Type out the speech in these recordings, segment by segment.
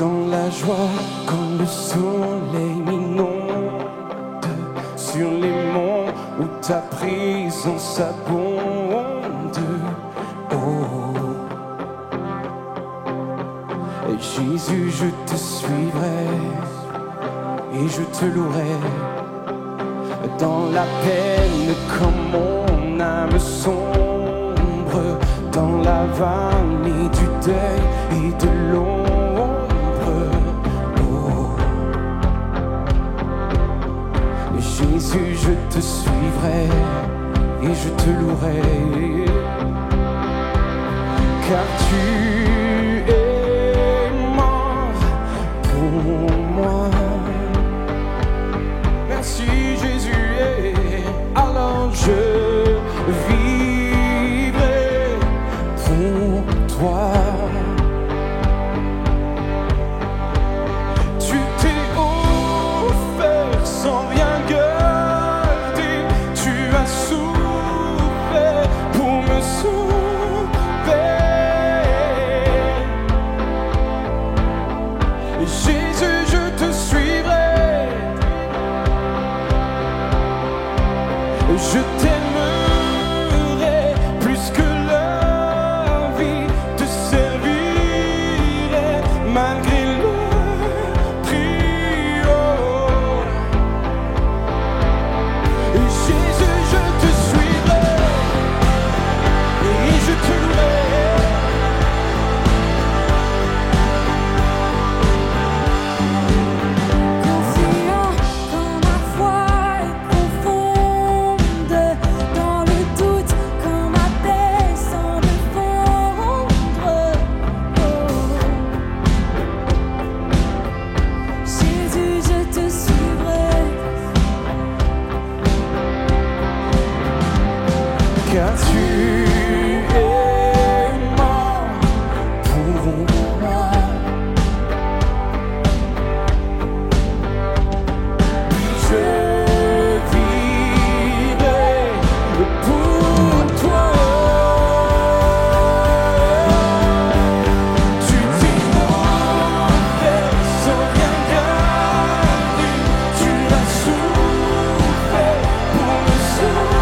dans la joie quand le soleil m'inonde, sur les monts où ta présence abonde. Oh, et Jésus, je te suivrai et je te louerai dans la peine quand mon âme sombre, dans la vallée du deuil et de l'ombre. Oh, Jésus, je te suivrai et je te louerai, car tu es mort pour moi. Merci Jésus, alors je vivrai pour toi. Tu t'es offert sans rien garder, tu as souffert pour me sauver. Jésus, je te suivrai, je t'aimerai plus que la vie, te servirai malgré le prix. Oh. Jésus, je te suivrai et je te louerai. Confiant quand ma foi est profonde, dans le doute quand ma paix semble fondre. Oh, Jésus, je te suivrai, Car tu es mort pour moi. Je vivrai pour toi. Tu t'es offert sans rien garder, tu as souffert pour me sauver.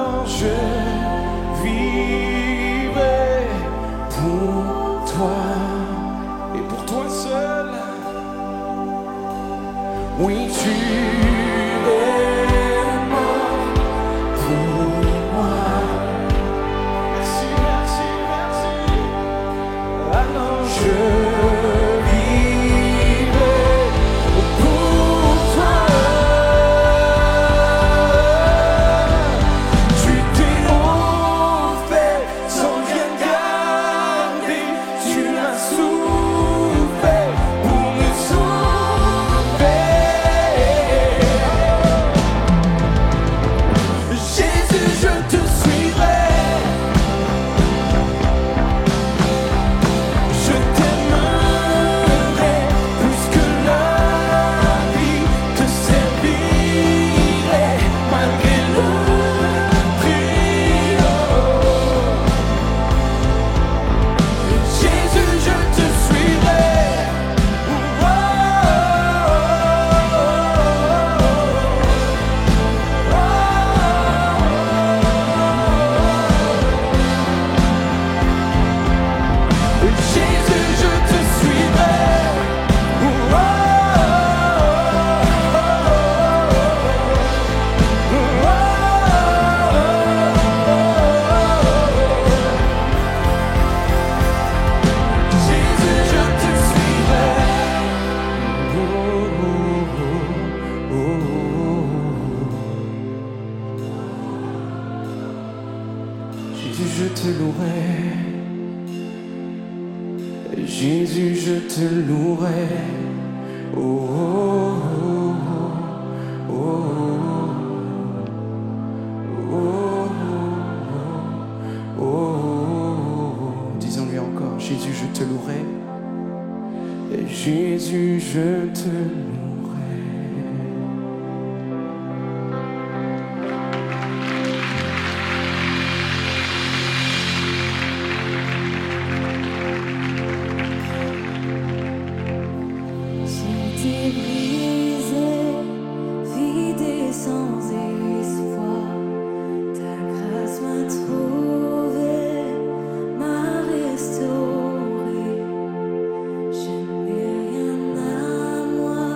alors je vivrai pour toi et pour toi seul. Oui, tu es mort pour moi. Merci, merci, merci. Alors je vivrai pour toi. Tu t'es offert sans rien garder. Tu m'as souffert pour me sauver. Jésus, je te suivrai. Je t'aimerai plus que la vie te servirait malgré le prix. Jésus, je te suivrai. Jésus, je te suivrai. Jésus, je te suivrai. Jésus, je te louerai. Jésus, je te louerai. Oh, oh, oh, oh, oh, oh, oh. Disons-lui encore, Jésus, je te louerai. Jésus, je te louerai. J'étais brisée, vide et sans espoir. Ta grâce m'a trouvée, m'a restaurée. Je n'ai rien à moi,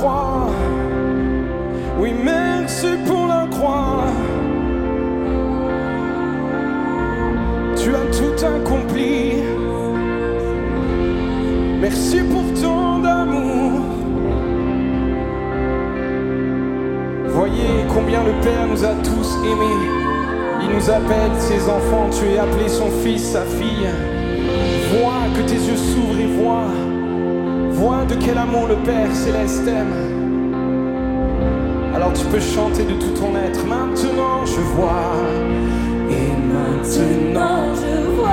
croix. Oui, merci pour la croix. Tu as tout accompli. Merci pour tant d'amour. Voyez combien le Père nous a tous aimés. Il nous appelle ses enfants. Tu es appelé son fils, sa fille. Vois que tes yeux s'ouvrent et vois de quel amour le Père céleste t'aime. Alors tu peux chanter de tout ton être. Maintenant je vois. Et maintenant je vois.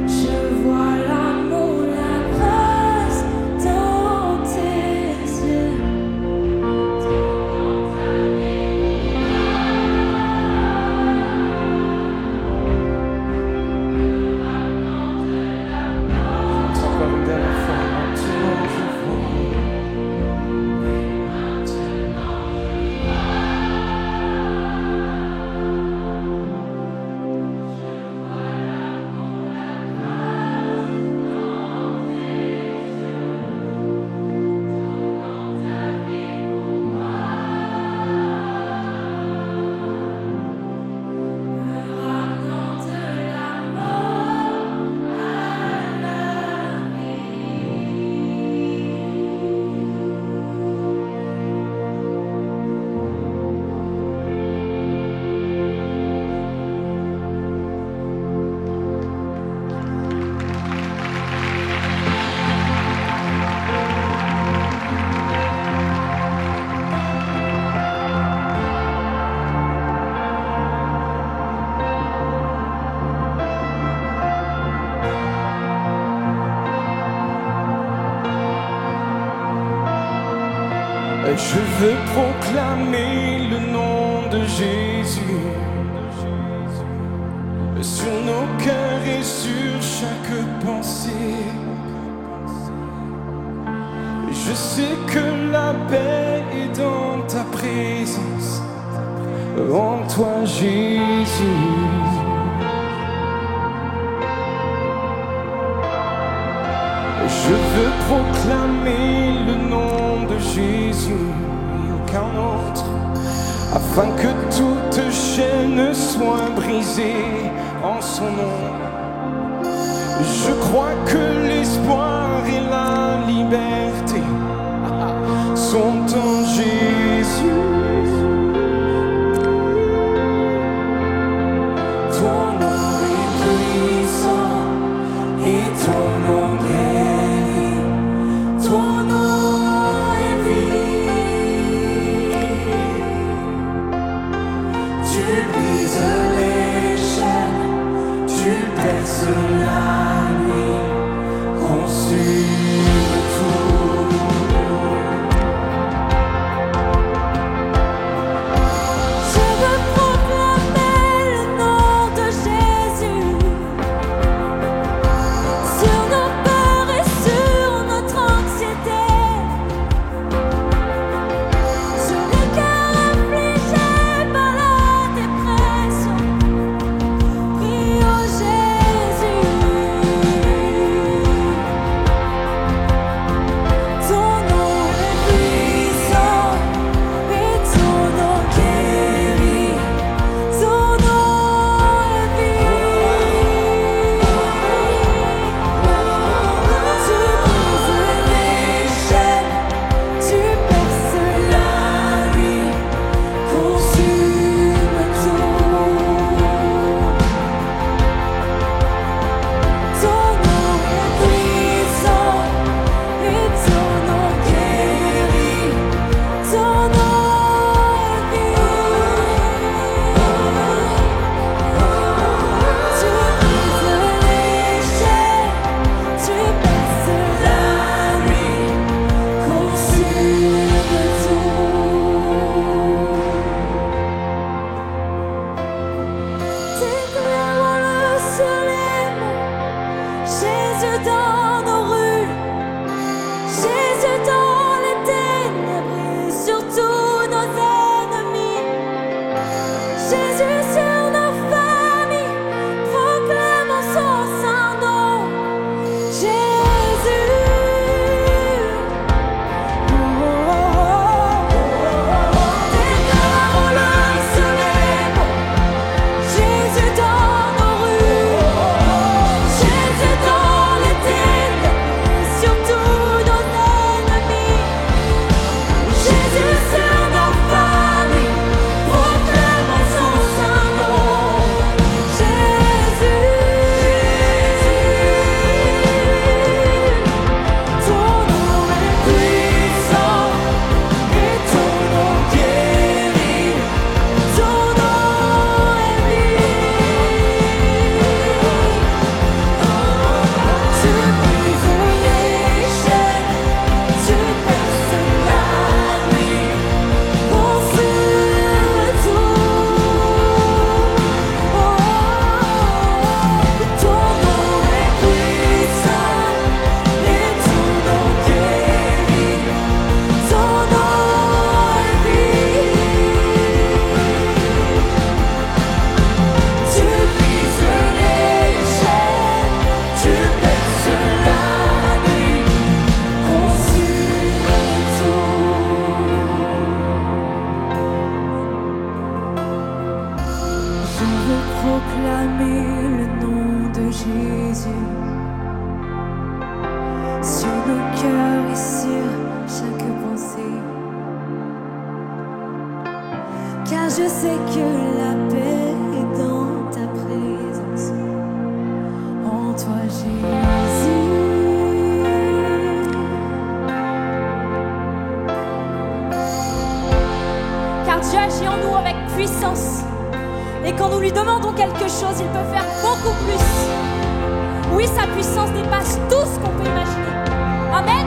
Je vois l'amour, la grâce dans tes yeux. Encore une dernière fois. Maintenant je vois. Je veux proclamer le nom de Jésus sur nos cœurs et sur chaque pensée. Je sais que la paix est dans ta présence, en toi Jésus. Je veux proclamer le nom de Jésus et aucun autre, afin que toute chaîne soit brisée en son nom. Je crois que l'espoir et la liberté sont en Jésus. Ton nom est puissant et ton nom guérit. Ton nom est vie. Tu brises les chaînes, tu perces la nuit, consume tout. Je veux proclamer le nom de Jésus sur nos peurs et sur notre anxiété, sur les cœurs affligés par la dépression. Prie au Jésus. toi, Jésus. Car Dieu agit en nous avec puissance. Et quand nous lui demandons quelque chose, il peut faire beaucoup plus. Oui, sa puissance dépasse tout ce qu'on peut imaginer. Amen.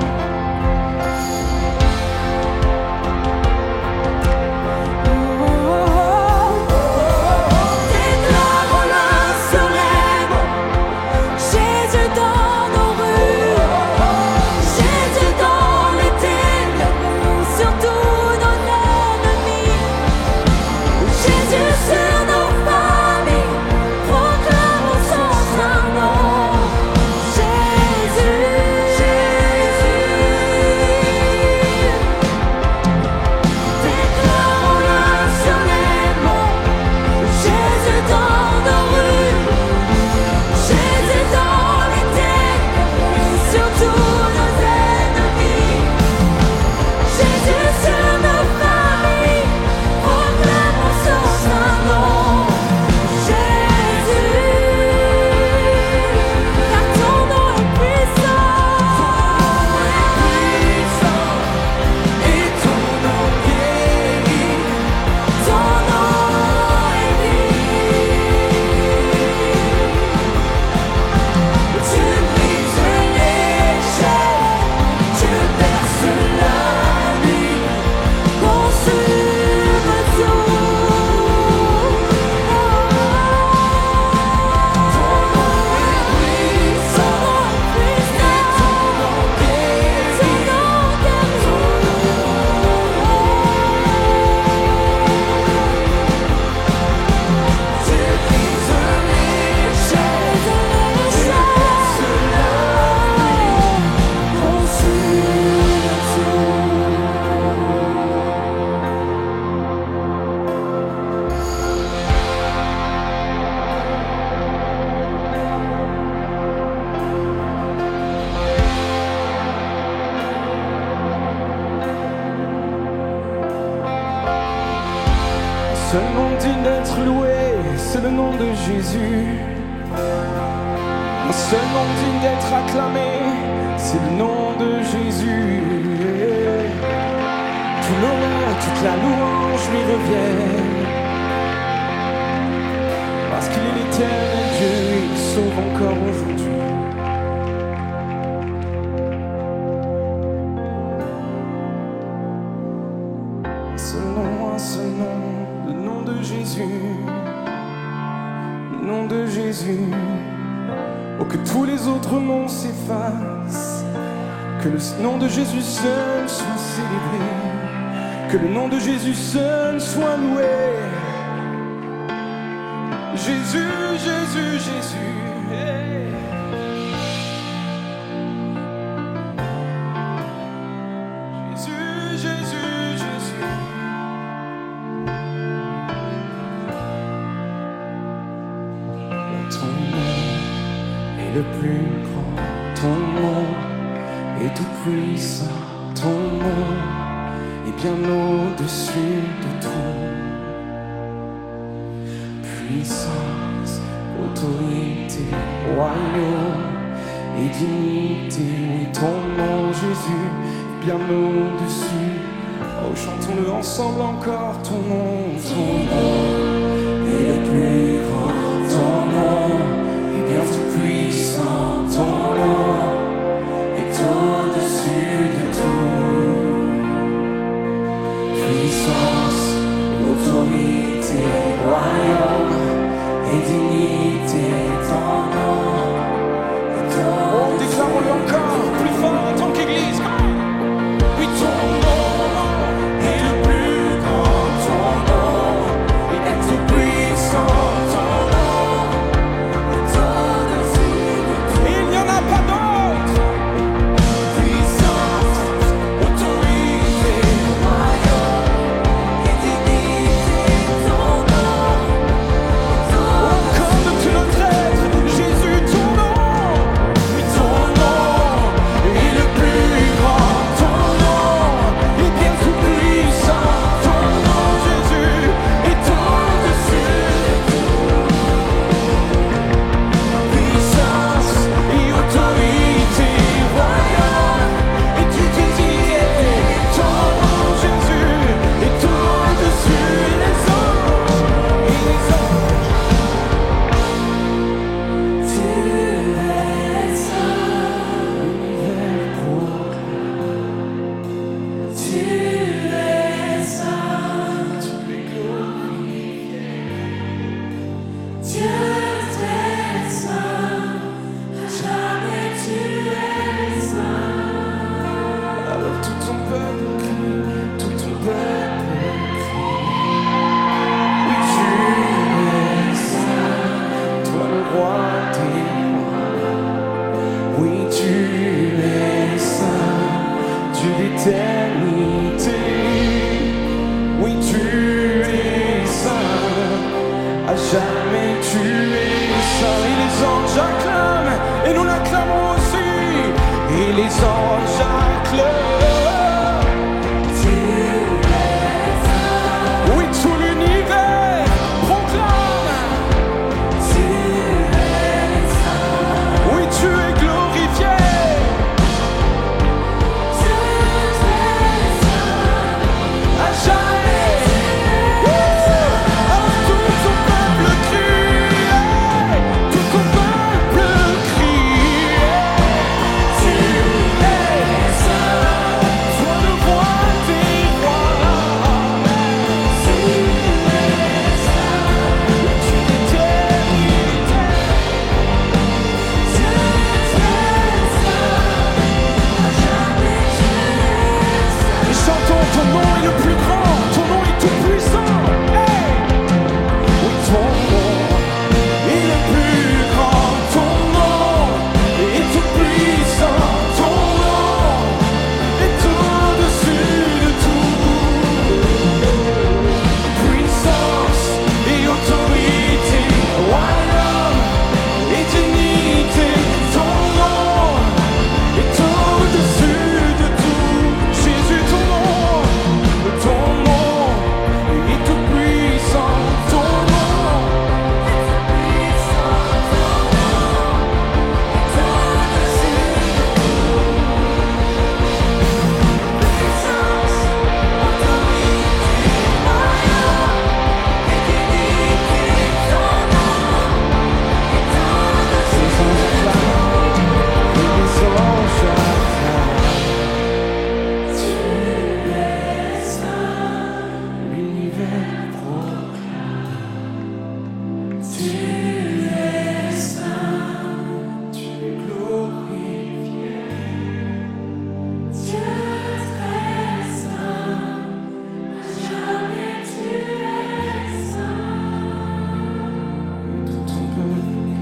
Seul nom digne d'être loué, c'est le nom de Jésus. Un seul nom digne d'être acclamé, c'est le nom de Jésus. Tout l'honneur, toute la louange lui revient. Parce qu'il est l'éternel Dieu, il sauve encore aujourd'hui. Un seul nom, le nom de Jésus. Le nom de Jésus. Oh, que tous les autres noms s'effacent. Que le nom de Jésus seul soit célébré. Que le nom de Jésus seul soit loué. Jésus, Jésus, Jésus. Hey. Jésus, Jésus, Jésus. Ton nom est le plus grand. Ton nom est tout puissant. Ton nom est bien au-dessus de tout. Puissance, autorité, royaume et dignité. Oui, ton nom, Jésus, est bien au-dessus. Oh, chantons-le ensemble encore. Ton nom est le plus grand. Ton nom est bien tout puissant. Ton nom est au-dessus de tout. Puissance, autorité, royaume et dignité. Ton nom est au-dessus. Déclarons-le encore plus fort en tant qu'Église. Oui, ton nom est le plus grand. Ton nom est bien tout l'éternité. Oui, tu es saint, à jamais tu es saint. Et les anges acclament, et nous l'acclamons aussi. Et les anges acclament. Oui, tout l'univers proclame. Oui, tu es glorifié. À jamais. Alors tout ton peuple crie. Tout ton peuple crie. Tu es saint. Sois le roi des rois. Tu es saint. Tu es l'éternité. Et chantons, ton nom est le plus grand, ton nom est tout puissant. Hey! Oui, ton nom est le plus grand, ton nom est tout puissant, ton nom est au-dessus de tout. Puissance et autorité, royaume et dignité, ton nom est au-dessus de tout. Jésus, ton nom est tout puissant, ton nom l'univers proclame. Tu es saint, tu es glorifié. Dieu très saint, jamais tu es saint. Tout ton peuple,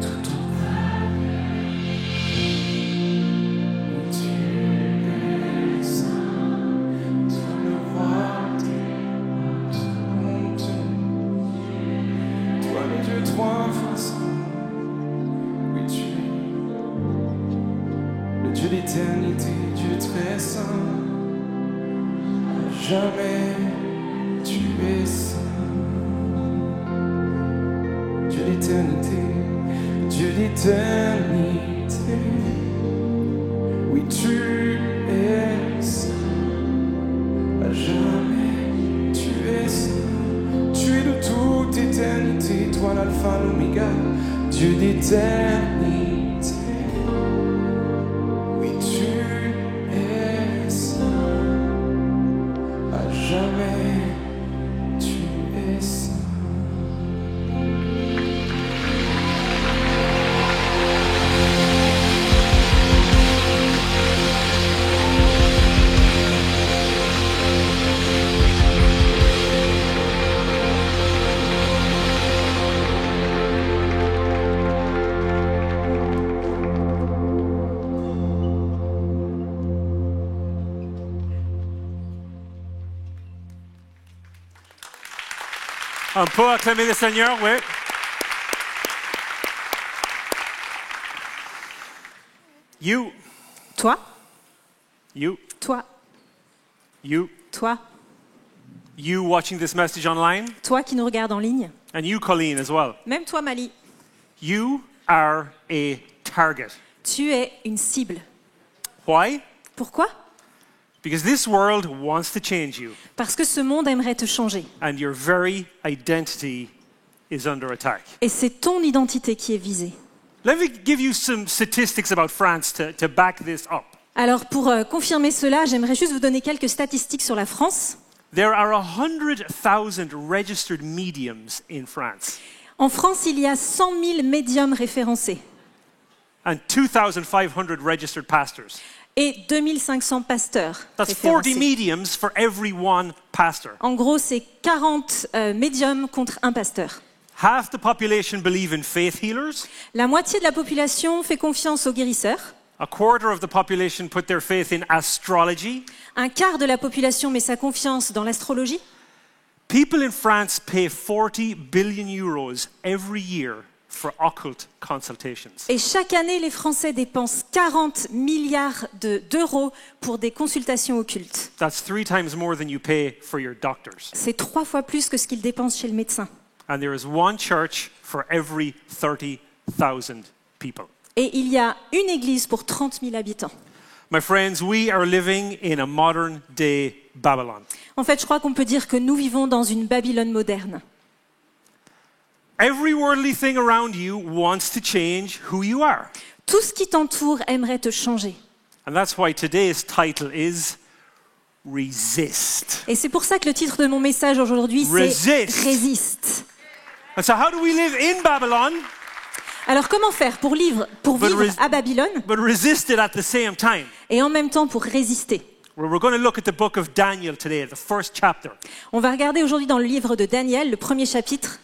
tout ton peuple. Tu es saint, toi le roi des rois. Toi le Dieu trois fois saint. Oui, tu es le Dieu d'éternité, Dieu très saint. À jamais tu es saint. Dieu d'éternité, Dieu d'éternité. Oui, tu es saint. À jamais tu es saint. Tu es de toute éternité, toi l'alpha, l'oméga, Dieu d'éternité. Oui, tu es saint. À jamais tu es saint. On peut acclamer le Seigneur, oui. You, Toi, you, toi, you, toi, you watching this message online, toi qui nous regardes en ligne, and you, Colleen, as well. même toi, Mali, You are a target. tu es une cible. Why? Pourquoi? Because this world wants to change you, Parce que ce monde aimerait te changer. and your very identity is under attack. Et c'est ton identité qui est visée. Let me give you some statistics about France to back this up. Alors pour confirmer cela, j'aimerais juste vous donner quelques statistiques sur la France. There are 100,000 registered mediums in France, En France, il y a 100 000 médiums référencés and 2,500 registered pastors. et 2500 pasteurs That's 40 référencés. mediums for every one pastor. En gros, c'est 40 médiums contre un pasteur. Half the population believe in faith healers, La moitié de la population fait confiance aux guérisseurs A quarter of the population put their faith in astrology. Un quart de la population met sa confiance dans l'astrologie. People in France pay 40 billion euros every year for occult consultations. Et chaque année, les Français dépensent 40 milliards d'euros pour des consultations occultes. That's 3 times more than you pay for your doctors. C'est 3 fois plus que ce qu'ils dépensent chez le médecin. And there is one church for every 30,000 people. Et il y a une église pour 30 000 habitants. My friends, we are living in a modern day Babylon. En fait, je crois qu'on peut dire que nous vivons dans une Babylone moderne. Every worldly thing around you wants to change who you are. Tout ce qui t'entoure aimerait te changer. And that's why today's title is Resist. Et c'est pour ça que le titre de mon message aujourd'hui, c'est Resist. Résiste. And so how do we live in Babylon, Alors comment faire pour vivre à Babylone but resist it at the same time? et en même temps pour résister? Well, we're going to look at the book of Daniel today, the first chapter. On va regarder aujourd'hui dans le livre de Daniel, le premier chapitre.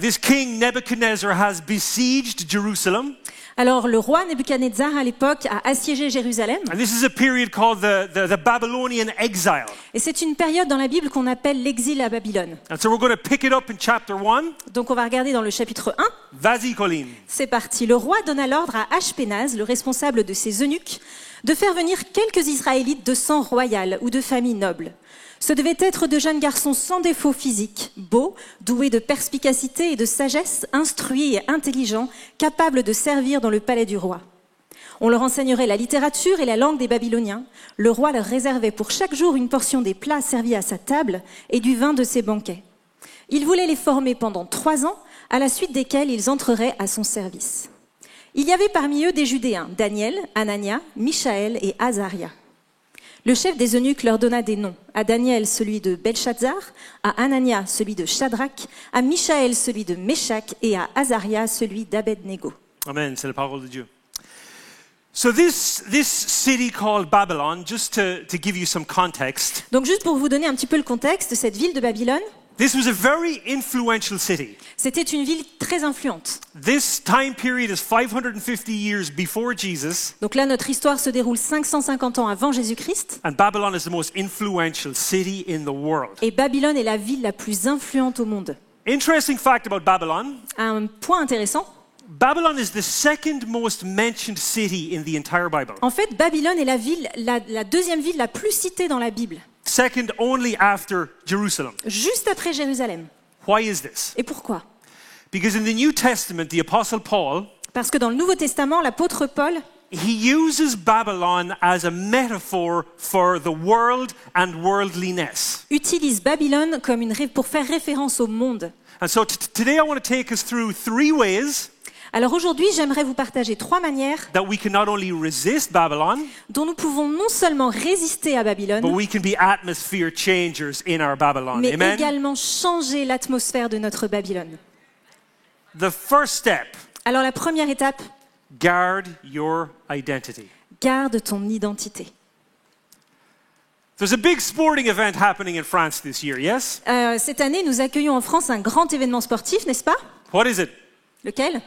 This king Nebuchadnezzar has besieged Jerusalem. Alors le roi Nebuchadnezzar à l'époque a assiégé Jérusalem. And this is a period called the Babylonian exile. Et c'est une période dans la Bible qu'on appelle l'exil à Babylone. And so we're going to pick it up in chapter 1. Donc on va regarder dans le chapitre 1. Vas-y, Colleen. C'est parti. Le roi donna l'ordre à Ashpénaz, le responsable de ses eunuques, de faire venir quelques Israélites de sang royal ou de famille noble. Ce devaient être de jeunes garçons sans défaut physique, beaux, doués de perspicacité et de sagesse, instruits et intelligents, capables de servir dans le palais du roi. On leur enseignerait la littérature et la langue des Babyloniens. Le roi leur réservait pour chaque jour une portion des plats servis à sa table et du vin de ses banquets. Il voulait les former pendant 3 ans, à la suite desquels ils entreraient à son service. Il y avait parmi eux des Judéens, Daniel, Anania, Michaël et Azaria. Le chef des eunuques leur donna des noms. À Daniel, celui de Belshazzar, à Anania, celui de Shadrach, à Michaël, celui de Meshach, et à Azaria, celui d'Abednego. Amen. C'est la parole de Dieu. So this city called Babylon, just to give you some context, Donc juste pour vous donner un petit peu le contexte, cette ville de Babylone, this was a very influential city. c'était une ville très influente. This time period is 550 years before Jesus, Donc là, notre histoire se déroule 550 ans avant Jésus-Christ, and Babylon is the most influential city in the world. et Babylone est la ville la plus influente au monde. Interesting fact about Babylon, Un point intéressant, Babylon is the second most mentioned city in the entire Bible. en fait, Babylone est la deuxième ville la plus citée dans la Bible, Second only after Jerusalem. juste après Jérusalem. Why is this? Et pourquoi ? Because in the New Testament, the Apostle Paul, Parce que dans le Nouveau Testament, l'apôtre Paul he uses Babylon as a metaphor for the world and worldliness. utilise Babylone comme pour faire référence au monde. And so today I want to take us through 3 ways Alors aujourd'hui, j'aimerais vous partager 3 manières that we can not only resist Babylon, dont nous pouvons non seulement résister à but Babylone, we can be atmosphere changers in our Babylon. mais Amen? également changer l'atmosphère de notre Babylone. The first step, Alors la première étape, guard your identity. garde ton identité. There's a big sporting event happening in France this year, yes? Cette année, nous accueillons en France un grand événement sportif, n'est-ce pas ? What is it? Lequel ?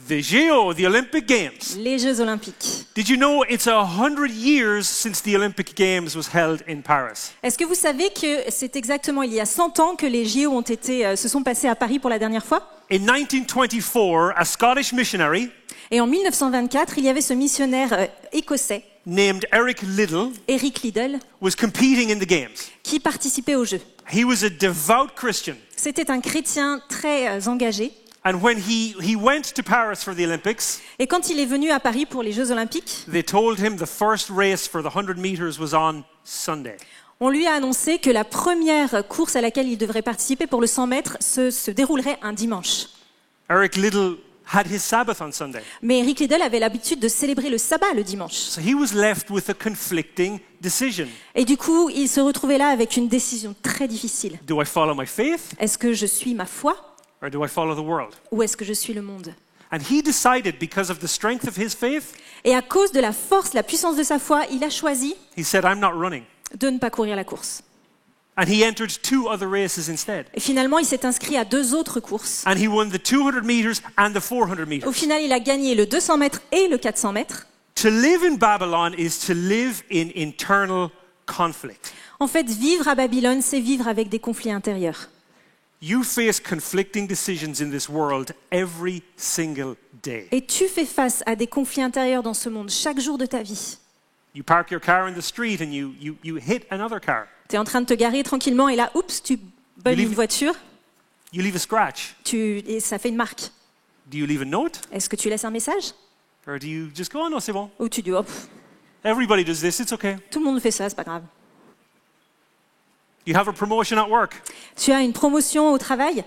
The JO, the Olympic Games. Les Jeux Olympiques. Did you know it's 100 years since the Olympic Games was held in Paris? Est-ce que vous savez que c'est exactement il y a 100 ans que les JO se sont passés à Paris pour la dernière fois ? In 1924, a Scottish missionary Et en 1924, il y avait ce missionnaire écossais, named Eric Liddell Eric Liddell, was competing in the games. qui participait aux Jeux. He was a devout Christian. C'était un chrétien très engagé. And when he went to Paris for the Olympics, Et quand il est venu à Paris pour les Jeux Olympiques, they told him the first race for the 100 meters was on Sunday. on lui a annoncé que la première course à laquelle il devrait participer pour le 100 mètres se déroulerait un dimanche. Eric Liddell had his Sabbath on Sunday. Mais Eric Liddell avait l'habitude de célébrer le sabbat le dimanche. So he was left with a conflicting decision. Et du coup, il se retrouvait là avec une décision très difficile. Do I follow my faith Est-ce que je suis ma foi or do I follow the world? ou est-ce que je suis le monde ? And he decided, because of the strength of his faith, Et à cause de la force, la puissance de sa foi, il a choisi he said, I'm not running. de ne pas courir la course. And he entered 2 other races instead. Et finalement, il s'est inscrit à 2 autres courses. And he won the 200 meters and the 400 Au meters. final, il a gagné le 200 mètres et le 400 mètres. To live in Babylon is to live in internal conflict. En fait, vivre à Babylone, c'est vivre avec des conflits intérieurs. You face conflicting decisions in this world every single day. Et tu fais face à des conflits intérieurs dans ce monde chaque jour de ta vie. You park your car in the street and you hit another car. Tu es en train de te garer tranquillement et là, oups, tu bolles une voiture You leave a scratch. et ça fait une marque. Do you leave a note? Est-ce que tu laisses un message? Or do you just go, oh no, c'est bon. Ou tu dis, oh, pff, Everybody does this, it's okay. tout le monde fait ça, c'est pas grave. You have a promotion at work. Tu as une promotion au travail?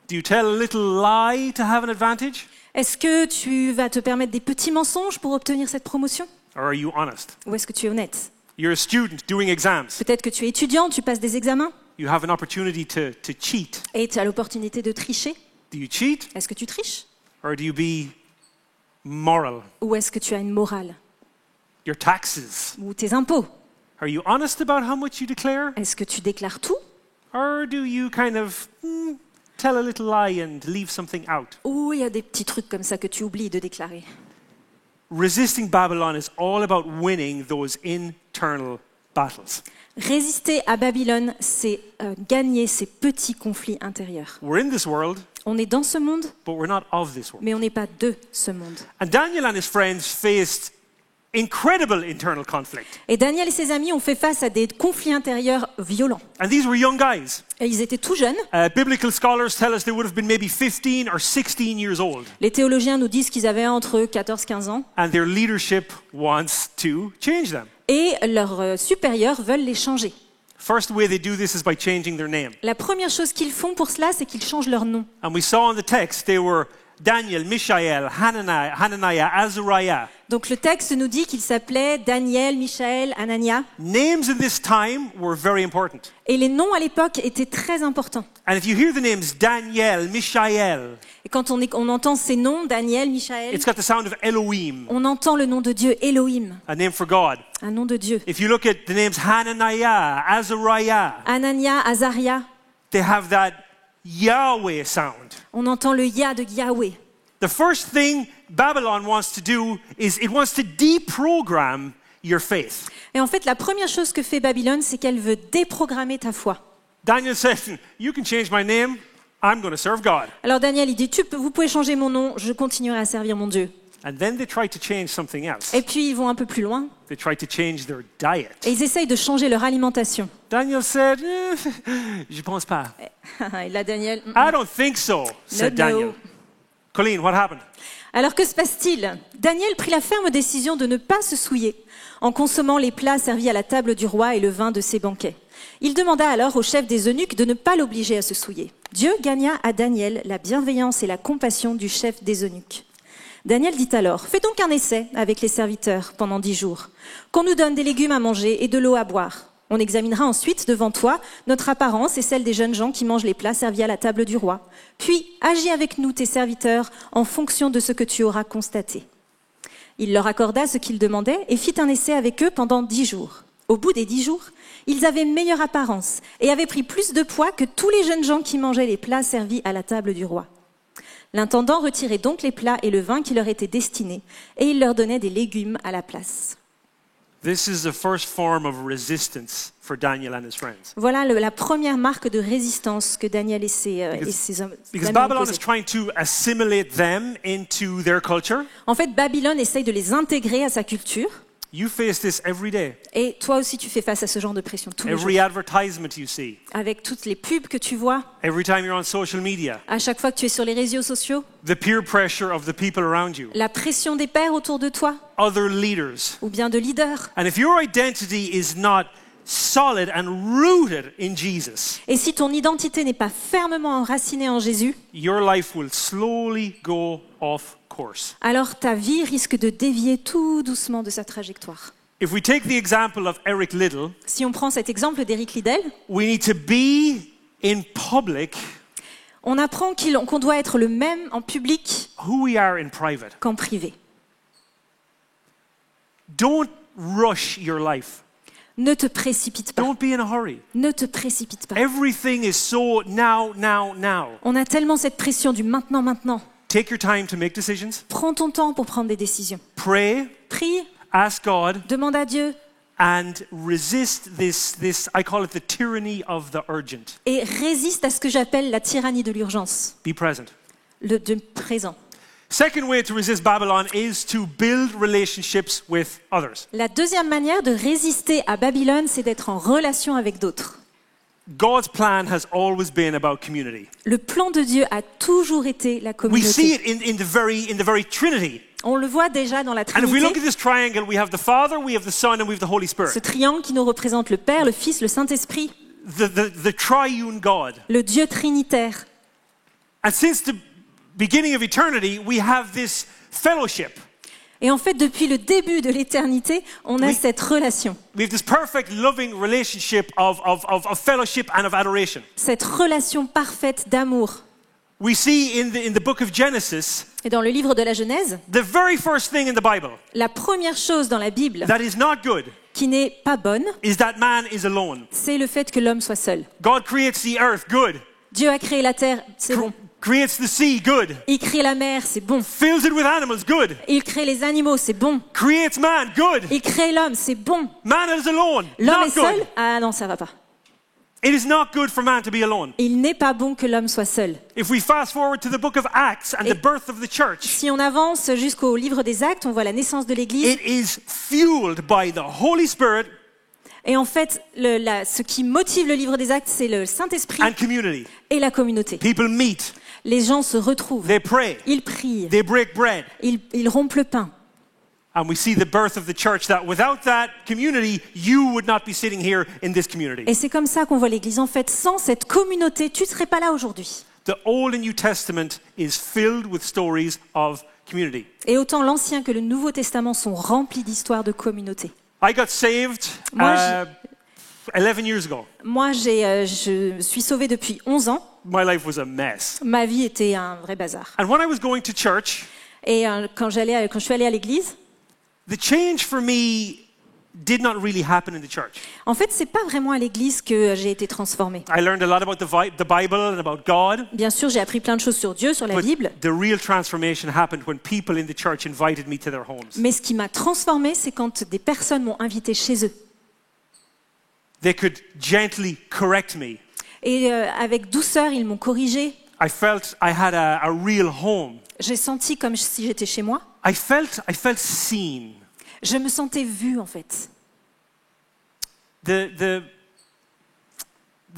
Do you tell a little lie to have an advantage? Est-ce que tu vas te permettre des petits mensonges pour obtenir cette promotion? Or are you honest? Ou est-ce que tu es honnête? You're a student doing exams. Peut-être que tu es étudiant, tu passes des examens You have an opportunity to cheat. et tu as l'opportunité de tricher. Do you cheat Est-ce que tu triches? or do you be moral? Ou est-ce que tu as une morale? Your taxes. Ou tes impôts? Are you honest about how much you declare? Est-ce que tu déclares tout? Or do you kind of tell a little lie and leave something out? Ou il y a des petits trucs comme ça que tu oublies de déclarer? Resisting Babylon is all about winning those internal battles. Résister à Babylone, c'est gagner ces petits conflits intérieurs. We're in this world, On est dans ce monde, but we're not of this world. mais on n'est pas de ce monde. And Daniel and his friends faced incredible internal conflict. Et Daniel et ses amis ont fait face à des conflits intérieurs violents. And these were young guys. Et ils étaient tout jeunes. Biblical scholars tell us they would have been maybe 15 or 16 years old. Les théologiens nous disent qu'ils avaient entre 14 et 15 ans. And their leadership wants to change them. Et leurs supérieurs veulent les changer. First way they do this is by changing their name. La première chose qu'ils font pour cela, c'est qu'ils changent leur nom. And we saw in the text they were Daniel, Mishael, Hananiah, Azariah. Donc le texte nous dit qu'ils s'appelaient Daniel, Michaël, Anania. Names in this time were very important. Et les noms à l'époque étaient très importants. And if you hear the names Daniel, Mishael, Et quand on entend ces noms, Daniel, Michaël, it's got the sound of Elohim, on entend le nom de Dieu, Elohim, a name for God. un nom de Dieu. If you look at the names Hananiah, Azariah, Anania, Azaria, they have that Yahweh sound. on entend le Ya de Yahweh. The first thing Babylon wants to do is it wants to deprogram your faith. Et en fait, la première chose que fait Babylone, c'est qu'elle veut déprogrammer ta foi. Daniel said, you can change my name, I'm going to serve God. Alors Daniel, il dit, vous pouvez changer mon nom, je continuerai à servir mon Dieu. And then they try to change something else. Et puis ils vont un peu plus loin They try to change their diet. et ils essayent de changer leur alimentation. Daniel said, je pense pas. Et là, Daniel, I don't think so, said No, no. Daniel. Colleen, what happened? Alors que se passe-t-il? Daniel prit la ferme décision de ne pas se souiller en consommant les plats servis à la table du roi et le vin de ses banquets. Il demanda alors au chef des eunuques de ne pas l'obliger à se souiller. Dieu gagna à Daniel la bienveillance et la compassion du chef des eunuques. Daniel dit alors, fais donc un essai avec les serviteurs pendant 10 jours, qu'on nous donne des légumes à manger et de l'eau à boire. On examinera ensuite devant toi notre apparence et celle des jeunes gens qui mangent les plats servis à la table du roi. Puis agis avec nous, tes serviteurs, en fonction de ce que tu auras constaté. Il leur accorda ce qu'ils demandaient et fit un essai avec eux pendant 10 jours. Au bout des 10 jours, ils avaient meilleure apparence et avaient pris plus de poids que tous les jeunes gens qui mangeaient les plats servis à la table du roi. L'intendant retirait donc les plats et le vin qui leur étaient destinés, et il leur donnait des légumes à la place. This is the first form of resistance for Daniel and his friends. Voilà la première marque de résistance que Daniel et ses hommes Because amis ont Babylon posée. is trying to assimilate them into their culture. En fait, Babylone essaye de les intégrer à sa culture. You face this every day. Et toi aussi, tu fais face à ce genre de pression tous les Every jours. advertisement you see, Avec toutes les pubs que tu vois, every time you're on social media, à chaque fois que tu es sur les réseaux sociaux, the peer pressure of the people around you, la pression des pairs autour de toi, other leaders. ou bien de leaders. And if your identity is not solid and rooted in Jesus, Et si ton identité n'est pas fermement enracinée en Jésus, your life will slowly go off course. alors ta vie risque de dévier tout doucement de sa trajectoire. If we take the example of Eric Liddell, Si on prend cet exemple d'Éric Liddell, we need to be in public on apprend qu'on doit être le même en public who we are in private. qu'en privé. Don't rush your life. Ne te précipite pas. Don't be in a hurry. Ne te précipite pas. Everything is so now, now, now. On a tellement cette pression du maintenant, maintenant. Take your time to make decisions. Prends ton temps pour prendre des décisions. Pray Prie ask God demande à Dieu and resist this, I call it the tyranny of the urgent. et résiste à ce que j'appelle la tyrannie de l'urgence, Be present. le de présent. Second way to resist Babylon is to build relationships with others. La deuxième manière de résister à Babylone, c'est d'être en relation avec d'autres. God's plan has always been about community. Le plan de Dieu a toujours été la We see communauté. it in the very Trinity. On le voit déjà dans la And if we look at Trinité, this triangle, we have the Father, we have the Son, and we have the Holy ce Spirit. triangle qui nous représente le Père, le Fils, le Saint-Esprit, The triune God. le Dieu trinitaire. And since the beginning of eternity, we have this fellowship. Et en fait, depuis le début de l'éternité, on a Oui. cette relation, We have this perfect, loving relationship of fellowship and of adoration. cette relation parfaite d'amour. We see in the book of Genesis, Et dans le livre de la Genèse, the very first thing in the Bible la première chose dans la Bible that is not good qui n'est pas bonne, is that man is alone. c'est le fait que l'homme soit seul. God creates the earth, good. Dieu a créé la terre, c'est bon. Creates the sea, good. Il crée la mer, c'est bon. Fills it with animals, good. Il crée les animaux, c'est bon. Creates man, good. Il crée l'homme, c'est bon. Man is alone, L'homme not est seul? good. Ah non, ça va pas. It is not good for man to be alone. Il n'est pas bon que l'homme soit seul. If we fast forward to the book of Acts and Et- the birth of the church, Si on avance jusqu'au livre des Actes, on voit la naissance de l'Église. it is fueled by the Holy Spirit Et en fait, ce qui motive le livre des Actes, c'est le Saint-Esprit and community. et la communauté. People meet, Les gens se retrouvent, they pray, ils prient, they break bread. ils rompent le pain. And we see the birth of the church, that without that community, you would not be sitting here in this community. Et c'est comme ça qu'on voit l'Église. En fait, sans cette communauté, tu ne serais pas là aujourd'hui. The Old and New Testament is filled with stories of community. Et autant l'Ancien que le Nouveau Testament sont remplis d'histoires de communauté. I got saved Moi, 11 years ago. Moi, je suis sauvée depuis 11 ans. My life was a mess. Ma vie était un vrai bazar. And when I was going to church, Et quand je suis allée à l'église, the change for me did not really happen in the church. en fait, c'est pas vraiment à l'église que j'ai été transformée. I learned a lot about the Bible and about God, Bien sûr, j'ai appris plein de choses sur Dieu, sur la but Bible. the real transformation happened when people in the church invited me to their homes. Mais ce qui m'a transformée, c'est quand des personnes m'ont invitée chez eux. They could gently correct me. Et avec douceur, ils m'ont corrigée. I felt I had a real home. J'ai senti comme si j'étais chez moi. I felt seen. Je me sentais vue, en fait. The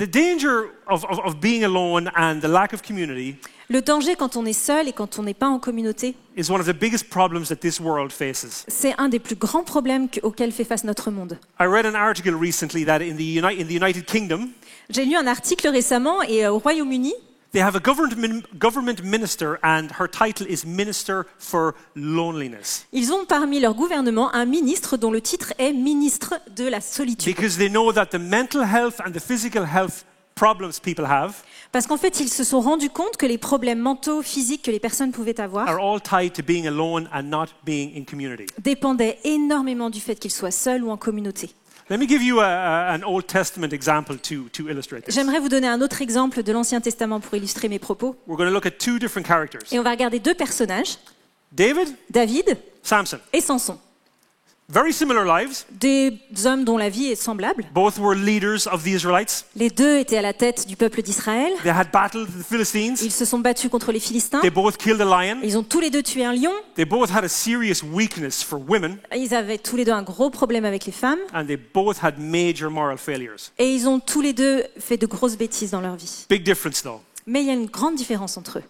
danger of being alone and the lack of community Le danger quand on est seul et quand on n'est pas en communauté, is one of the biggest problems that this world faces. c'est un des plus grands problèmes auxquels fait face notre monde. I read an article recently that in the United Kingdom, J'ai lu un article récemment et au Royaume-Uni, they have a government minister and her title is Minister for Loneliness. ils ont parmi leur gouvernement un ministre dont le titre est ministre de la solitude. Because they know that the mental health and the physical health problems people have Parce qu'en fait, ils se sont rendus compte que les problèmes mentaux, physiques que les personnes pouvaient avoir are all tied to being alone and not being in community. dépendaient énormément du fait qu'ils soient seuls ou en communauté. Let me give you an Old Testament example to illustrate this. J'aimerais vous donner un autre exemple de l'Ancien Testament pour illustrer mes propos. We're going to look at two different characters. Et on va regarder deux personnages, David, David Samson. et Samson. Very similar lives. Des hommes dont la vie est semblable. Both were leaders of the Israelites. Les deux étaient à la tête du peuple d'Israël. They had battled the Philistines. Ils se sont battus contre les Philistins. They both killed a lion. Ils ont tous les deux tué un lion. They both had a serious weakness for women. Ils avaient tous les deux un gros problème avec les femmes. And they both had major moral failures. Et ils ont tous les deux fait de grosses bêtises dans leur vie. Big difference though. Mais il y a une grande différence entre eux.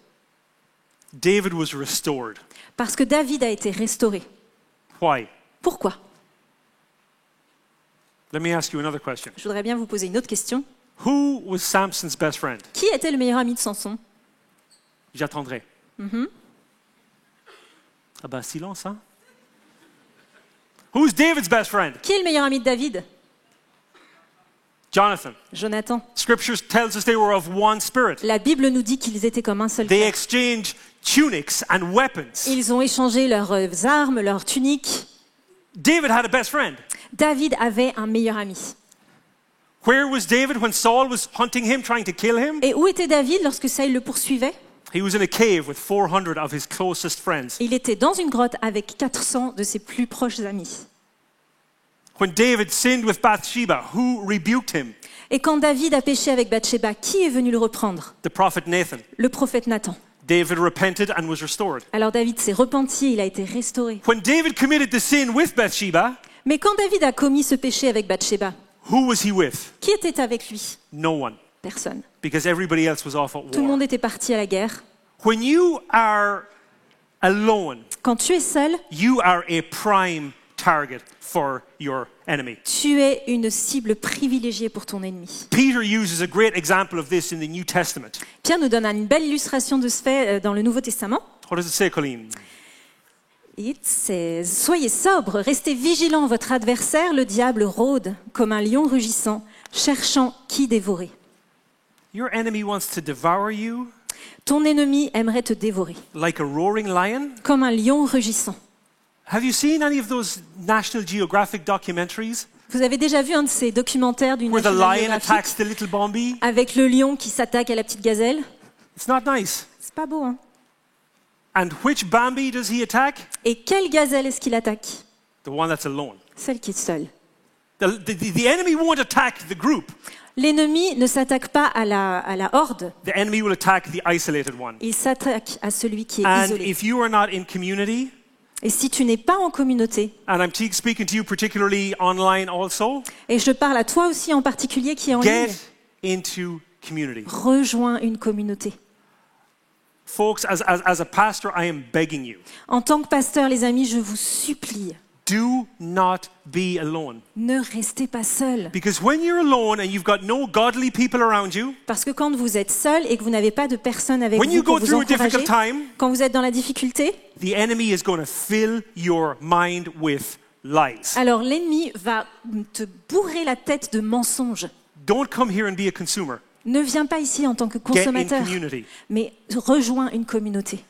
David was restored. Parce que David a été restauré. Why? Pourquoi? Let me ask you another question. Je voudrais bien vous poser une autre question. Who was Samson's best friend? Qui était le meilleur ami de Samson? J'attendrai. Ah ben silence, hein? Who's David's best friend? Qui est le meilleur ami de David? Jonathan. Jonathan. Scripture tells us they were of one spirit. La Bible nous dit qu'ils étaient comme un seul They cœur. exchanged tunics and weapons. Ils ont échangé leurs armes, leurs tuniques. David had a best friend. David avait un meilleur ami. Where was David when Saul was hunting him, trying to kill him? Et où était David lorsque Saül le poursuivait? He was in a cave with 400 of his closest friends. Il était dans une grotte avec 400 de ses plus proches amis. When David sinned with Bathsheba, who rebuked him? Et quand David a péché avec Bathsheba, qui est venu le reprendre? The prophet Nathan. Le prophète Nathan. David repented and was restored. Alors David s'est repenti, il a été restauré. When David committed the sin with Bathsheba, Mais quand David a commis ce péché avec Bathsheba, who was he with? qui était avec lui? No one, Personne. because everybody else was off at Tout le war. monde était parti à la guerre. When you are alone, Quand tu es seul, you are a prime target for your enemy. tu es une cible privilégiée pour ton ennemi. Peter uses a great example of this in the New Testament. Pierre nous donne une belle illustration de ce fait dans le Nouveau Testament. What does it say, Colleen? It says, soyez sobres, restez vigilants, votre adversaire, le diable, rôde comme un lion rugissant, cherchant qui dévorer. Your enemy wants to devour you Ton ennemi aimerait te dévorer, like a roaring lion. comme un lion rugissant. Have you seen any of those National Geographic documentaries Vous avez déjà vu un de ces documentaires d'une where the National lion Geographic attacks the little Bambi? avec le lion qui s'attaque à la petite gazelle? It's not nice. C'est pas beau, hein? And which Bambi does he attack? Et quelle gazelle est-ce qu'il attaque? The one that's alone. Celle qui est seule. The enemy won't attack the group. L'ennemi ne s'attaque pas à la horde, The enemy will attack the isolated one. il s'attaque à celui qui est And isolé. if you are not in community, Et si tu n'es pas en communauté, and I'm speaking to you particularly online also, et je parle à toi aussi en particulier qui est en get ligne, into community. rejoins une communauté. Folks, as a pastor, I am begging you, En tant que pasteur, les amis, je vous supplie, do not be alone. ne restez pas seuls. Because when you're alone and you've got no godly people around you, Parce que quand vous êtes seul et que vous n'avez pas de personne avec when vous you pour go vous through a encourager, difficult time, quand vous êtes dans la difficulté, the enemy is going to fill your mind with lies. alors l'ennemi va te bourrer la tête de mensonges. Don't come here and be a consumer. Ne viens pas ici en tant que Get in consommateur, community. mais rejoins une communauté.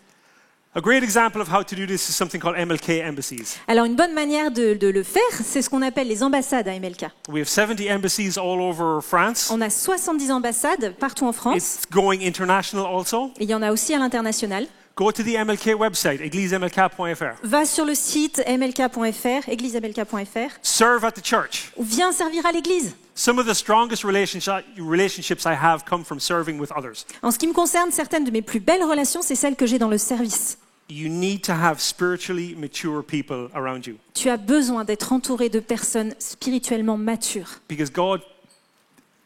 A great example of how to do this is something called MLK embassies. Alors une bonne manière de le faire, c'est ce qu'on appelle les ambassades à MLK. We have 70 embassies all over France. On a 70 ambassades partout en France, It's going international also. et il y en a aussi à l'international. Go to the MLK website, églisemlk.fr. Va sur le site mlk.fr, églisemlk.fr, Serve at the church. ou viens servir à l'église. Some of the strongest relationships I have come from serving with others. En ce qui me concerne, certaines de mes plus belles relations, c'est celles que j'ai dans le service. You need to have spiritually mature people around you Tu as besoin d'être entouré de personnes spirituellement matures. because God,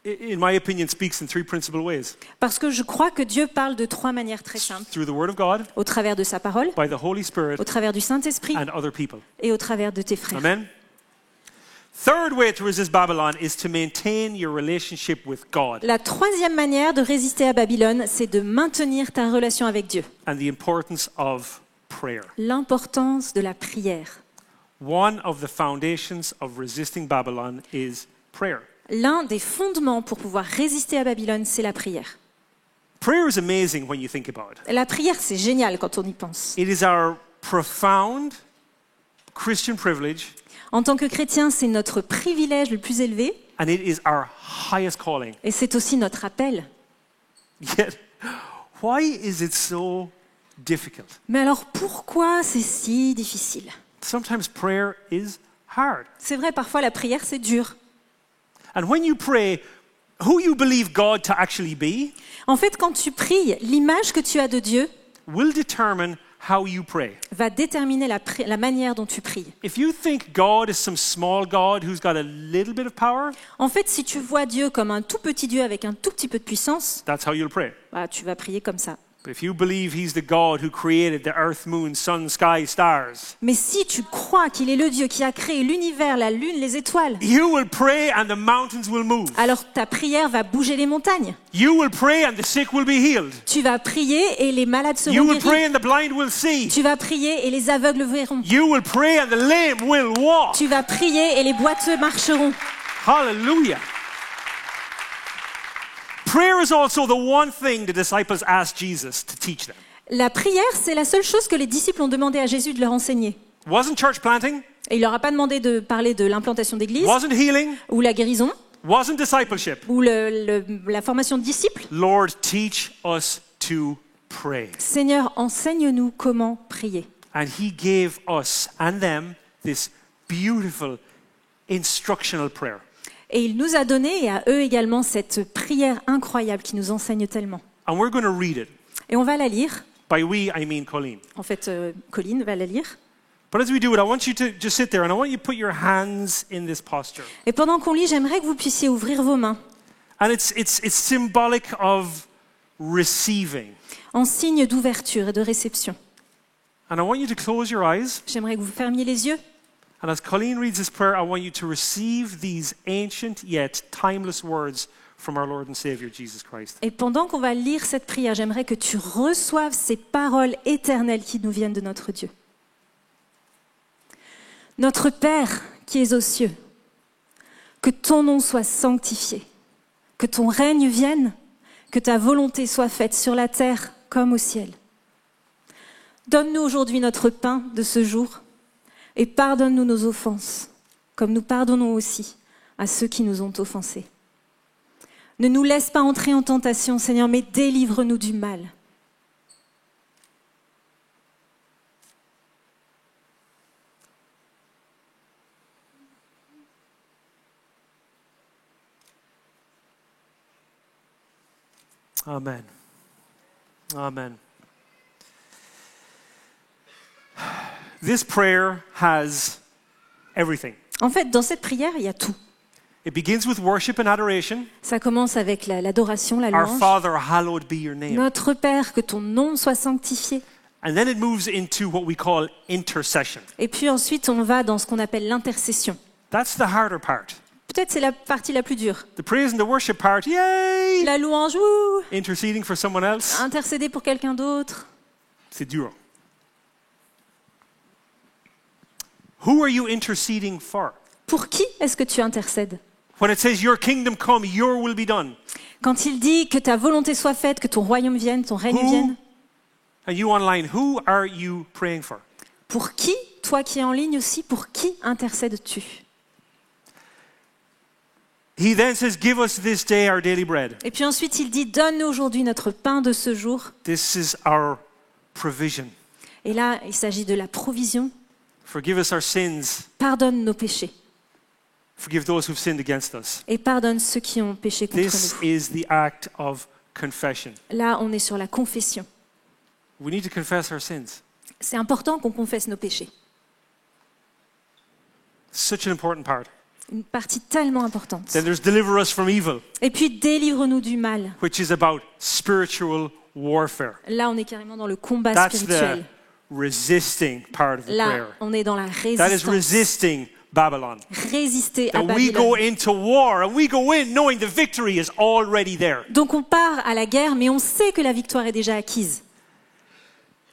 in my opinion, speaks in three principal ways. Parce que je crois que Dieu parle de 3 manières très simples. Through the Word of God, Au travers de sa parole, by the Holy Spirit, au travers du Saint-Esprit and other people. et au travers de tes frères. Amen? Third way to resist Babylon is to maintain your relationship with God La 3e manière de résister à Babylone, c'est de maintenir ta relation avec Dieu. and the importance of prayer. L'importance de la prière. One of the foundations of resisting Babylon is prayer. L'un des fondements pour pouvoir résister à Babylone, c'est la prière. Prayer is amazing when you think about it. La prière, c'est génial quand on y pense. It is our profound Christian privilege, En tant que chrétien, c'est notre privilège le plus élevé and it is our highest calling. et c'est aussi notre appel. Yet, why is it so difficult? Mais alors pourquoi c'est si difficile? Sometimes prayer is hard. C'est vrai, parfois la prière, c'est dur. And when you pray, who you believe God to actually be En fait, quand tu pries, l'image que tu as de Dieu will determine how you pray. va déterminer la manière dont tu pries. If you think God is some small God who's got a little bit of power, En fait, si tu vois Dieu comme un tout petit Dieu avec un tout petit peu de puissance, that's how you'll pray. bah, tu vas prier comme ça. But if you believe He's the God who created the earth, moon, sun, sky, stars, Mais si tu crois qu'il est le Dieu qui a créé l'univers, la lune, les étoiles, you will pray and the mountains will move. alors ta prière va bouger les montagnes. You will pray and the sick will be healed. Tu vas prier et les malades seront You will guéris. pray and the blind will see. Tu vas prier et les aveugles verront. You will pray and the lame will walk. Tu vas prier et les boiteux marcheront. Hallelujah. Prayer is also the one thing the disciples asked Jesus to teach them. La prière, c'est la seule chose que les disciples ont demandé à Jésus de leur enseigner. Wasn't church planting, Et il leur a pas demandé de parler de l'implantation d'église, wasn't healing, ou la guérison, wasn't discipleship. ou la formation de disciples. Lord, teach us to pray. Seigneur, enseigne-nous comment prier. And He gave us and them this beautiful instructional prayer. Et il nous a donné, et à eux également, cette prière incroyable qui nous enseigne tellement. And we're going to read it. Et on va la lire. By we, I mean Colleen. En fait, Colline va la lire. But as we do it, I want you to just sit there and I want you to put your hands in this posture. Et pendant qu'on lit, j'aimerais que vous puissiez ouvrir vos mains And it's symbolic of receiving. en signe d'ouverture et de réception. And I want you to close your eyes. J'aimerais que vous fermiez les yeux. And as Colleen reads this prayer, I want you to receive these ancient yet timeless words from our Lord and Savior, Jesus Christ. Et pendant qu'on va lire cette prière, j'aimerais que tu reçoives ces paroles éternelles qui nous viennent de notre Dieu. Notre Père qui es aux cieux, que ton nom soit sanctifié, que ton règne vienne, que ta volonté soit faite sur la terre comme au ciel. Donne-nous aujourd'hui notre pain de ce jour et pardonne-nous nos offenses, comme nous pardonnons aussi à ceux qui nous ont offensés. Ne nous laisse pas entrer en tentation, Seigneur, mais délivre-nous du mal. Amen. Amen. This prayer has everything. En fait, dans cette prière, il y a tout. It begins with worship and adoration. Ça commence avec l'adoration, la Our louange. Father, hallowed be your name. Notre Père, que ton nom soit sanctifié. And then it moves into what we call intercession. Et puis ensuite, on va dans ce qu'on appelle l'intercession. That's the harder part. Peut-être c'est la partie la plus dure. The praise and the worship part, yay! La louange, wouh, Interceding for someone else, intercéder pour quelqu'un d'autre. c'est dur. Who are you interceding for? Pour qui est-ce que tu intercèdes? When it says, your kingdom come, your will be done. Quand il dit que ta volonté soit faite, que ton royaume vienne, ton règne vienne. And you online, who are you praying for? Pour qui, toi qui es en ligne aussi, pour qui intercèdes-tu? He then says, give us this day our daily bread. Et puis ensuite, il dit, donne-nous aujourd'hui notre pain de ce jour. This is our provision. Et là, il s'agit de la provision. Forgive us our sins. Pardonne nos péchés. Forgive those who've sinned against us. Et pardonne ceux qui ont péché contre This nous. is the act of confession. Là, on est sur la confession. We need to confess our sins. C'est important qu'on confesse nos péchés. Such an important part. Une partie tellement importante. Then there's deliver us from evil, Et puis, délivre-nous du mal. which is about spiritual warfare. Là, on est carrément dans le combat That's spirituel. the resisting part of the Là, prayer. on est dans la That is résistance. resisting Babylon. Résister à That we go Babylone. into war and we go in knowing the victory is already there. Donc, on part à la guerre, mais on sait que la victoire est déjà acquise.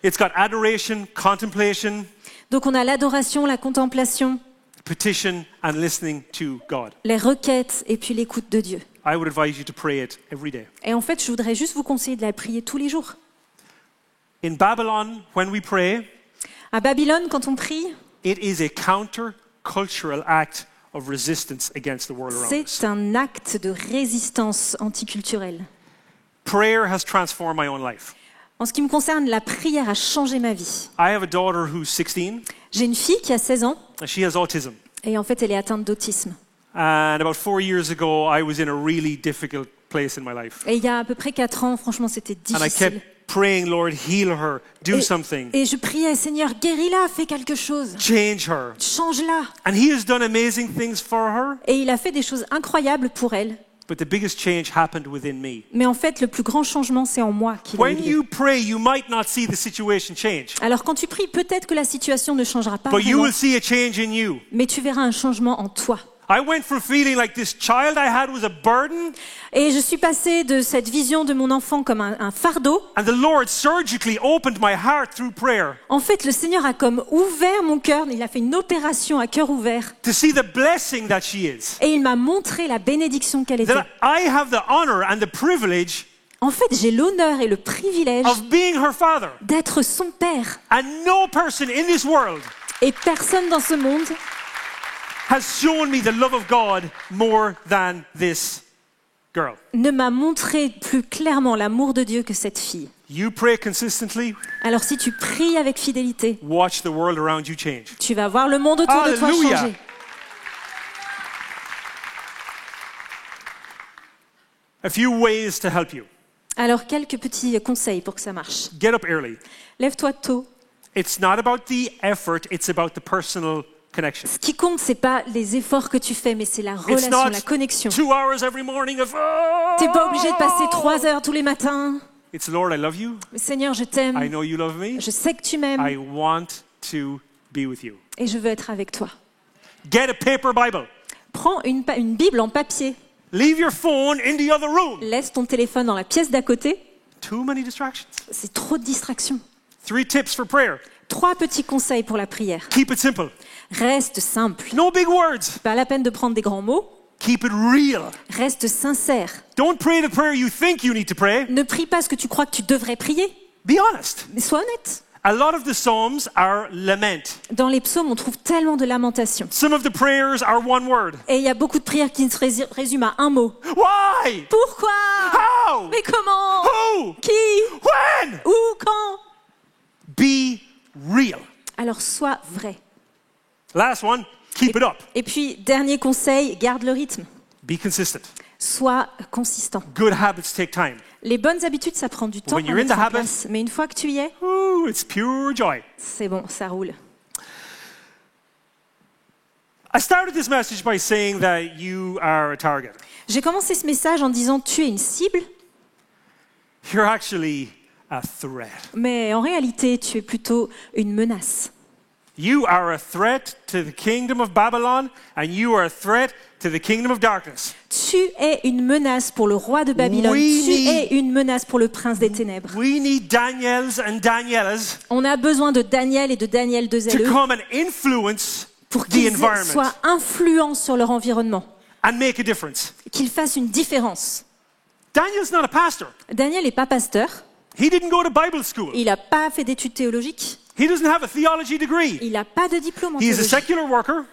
It's got adoration, contemplation, Donc, on a l'adoration, la contemplation, petition, and listening to God. les requêtes et puis l'écoute de Dieu. I would advise you to pray it every day. Et en fait, je voudrais juste vous conseiller de la prier tous les jours. In Babylon, when we pray, À Babylone, quand on prie, it is a counter-cultural act of resistance against the world around us. c'est un acte de résistance anticulturelle. Prayer has transformed my own life. En ce qui me concerne, la prière a changé ma vie. I have a daughter who's 16, J'ai une fille qui a 16 ans and she has autism. et en fait, elle est atteinte d'autisme. And about 4 years ago, I was in a really difficult place in my life. Et il y a à peu près 4 ans, franchement, c'était And I difficile. kept praying, Lord, heal her, do something, Et je priais, Seigneur, guéris-la, fais quelque chose. change her. Change-la. And He has done amazing things for her, Et il a fait des choses incroyables pour elle. but the biggest change happened within me. Mais en fait, le plus grand changement, c'est en moi qu'il a eu When lieu. you pray, you might not see the situation change, Alors quand tu pries, peut-être que la situation ne changera pas but you vraiment, will see a change in you. mais tu verras un changement en toi. I went from feeling like this child I had was a burden, Et je suis passée de cette vision de mon enfant comme un fardeau. and the Lord surgically opened my heart through prayer En fait, le Seigneur a comme ouvert mon cœur, il a fait une opération à cœur ouvert. to see the blessing that she is. Et il m'a montré la bénédiction qu'elle était. That I have the honor and the privilege En fait, j'ai l'honneur et le privilège of being her father. d'être son père. And no person in this world Et personne dans ce monde has shown me the love of God more than this girl. ne m'a montré plus clairement l'amour de Dieu que cette fille. You pray consistently, Alors si tu pries avec fidélité, watch the world around you change. tu vas voir le monde autour de toi Alléluia. changer. A few ways to help you. Alors, quelques petits conseils pour que ça marche. Get up early. Lève-toi tôt. It's not about the effort, it's about the personal connection. Ce qui compte, c'est pas les efforts que tu fais, mais c'est la It's relation, not la connexion. 2 hours every morning of T'es pas obligé de passer 3 heures tous les matins. It's Lord, I love you. Seigneur, je I t'aime. know you love me. Je sais que tu m'aimes I want to be with you. et je veux être avec toi. Get a paper Bible. Prends une Bible en papier. Leave your phone in the other room. Laisse ton téléphone dans la pièce d'à côté. Too many distractions. C'est trop de distractions. 3 tips for prayer. 3 petits conseils pour la prière. Keep it simple. Reste simple. No big words. Pas la peine de prendre des grands mots. Keep it real. Reste sincère. Don't pray the prayer you think you need to pray. Ne prie pas ce que tu crois que tu devrais prier. Be honest. Mais sois honnête. A lot of the Psalms are lament. Dans les psaumes, on trouve tellement de lamentations. Some of the prayers are one word. Et il y a beaucoup de prières qui se résument à un mot. Why? Pourquoi? How? Mais comment? Who? Qui? When? Où? Quand? Be real. Alors sois vrai. Last one, keep it up. Et puis, dernier conseil, garde le rythme. Be consistent. Sois consistant. Good habits take time. Les bonnes habitudes, ça prend du temps When à you're in mettre the en habit- place. Mais une fois que tu y es, Ooh, it's pure joy. c'est bon, ça roule. I started this message by saying that you are a target. J'ai commencé ce message en disant tu es une cible, You're actually a threat. mais en réalité, tu es plutôt une menace. You are a threat to the kingdom of Babylon, and you are a threat to the kingdom of darkness. Tu es une menace pour le roi de Babylone. Oui. Tu es une menace pour le prince des ténèbres. We need Daniels and Danielas On a besoin de Daniel et de Daniel to 2LE come and influence pour the qu'ils environment soient influents sur leur environnement, and make a difference. qu'ils fassent une différence. Daniel's not a pastor. Daniel n'est pas pasteur, He didn't go to Bible school. il n'a pas fait d'études théologiques, He doesn't have a theology degree. il n'a pas de diplôme en He is a théologie. secular worker,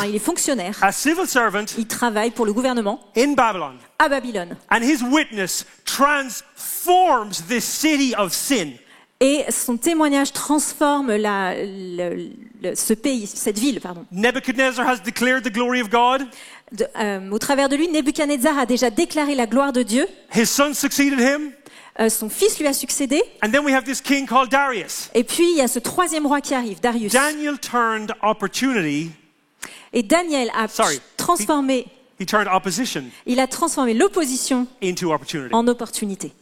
Il est fonctionnaire, a civil servant il travaille pour le gouvernement in Babylon. à Babylone. And his witness transforms this city of sin. Et son témoignage transforme ce pays, cette ville, pardon. Nebuchadnezzar has declared the glory of God. Au travers de lui, Nebuchadnezzar a déjà déclaré la gloire de Dieu. His son succeeded him. Son fils lui a succédé. And then we have this king called Darius. Et puis, il y a ce troisième roi qui arrive, Darius. Daniel turned opportunity, Et Daniel a transformé, he turned opposition il a transformé l'opposition into opportunity. en opportunité.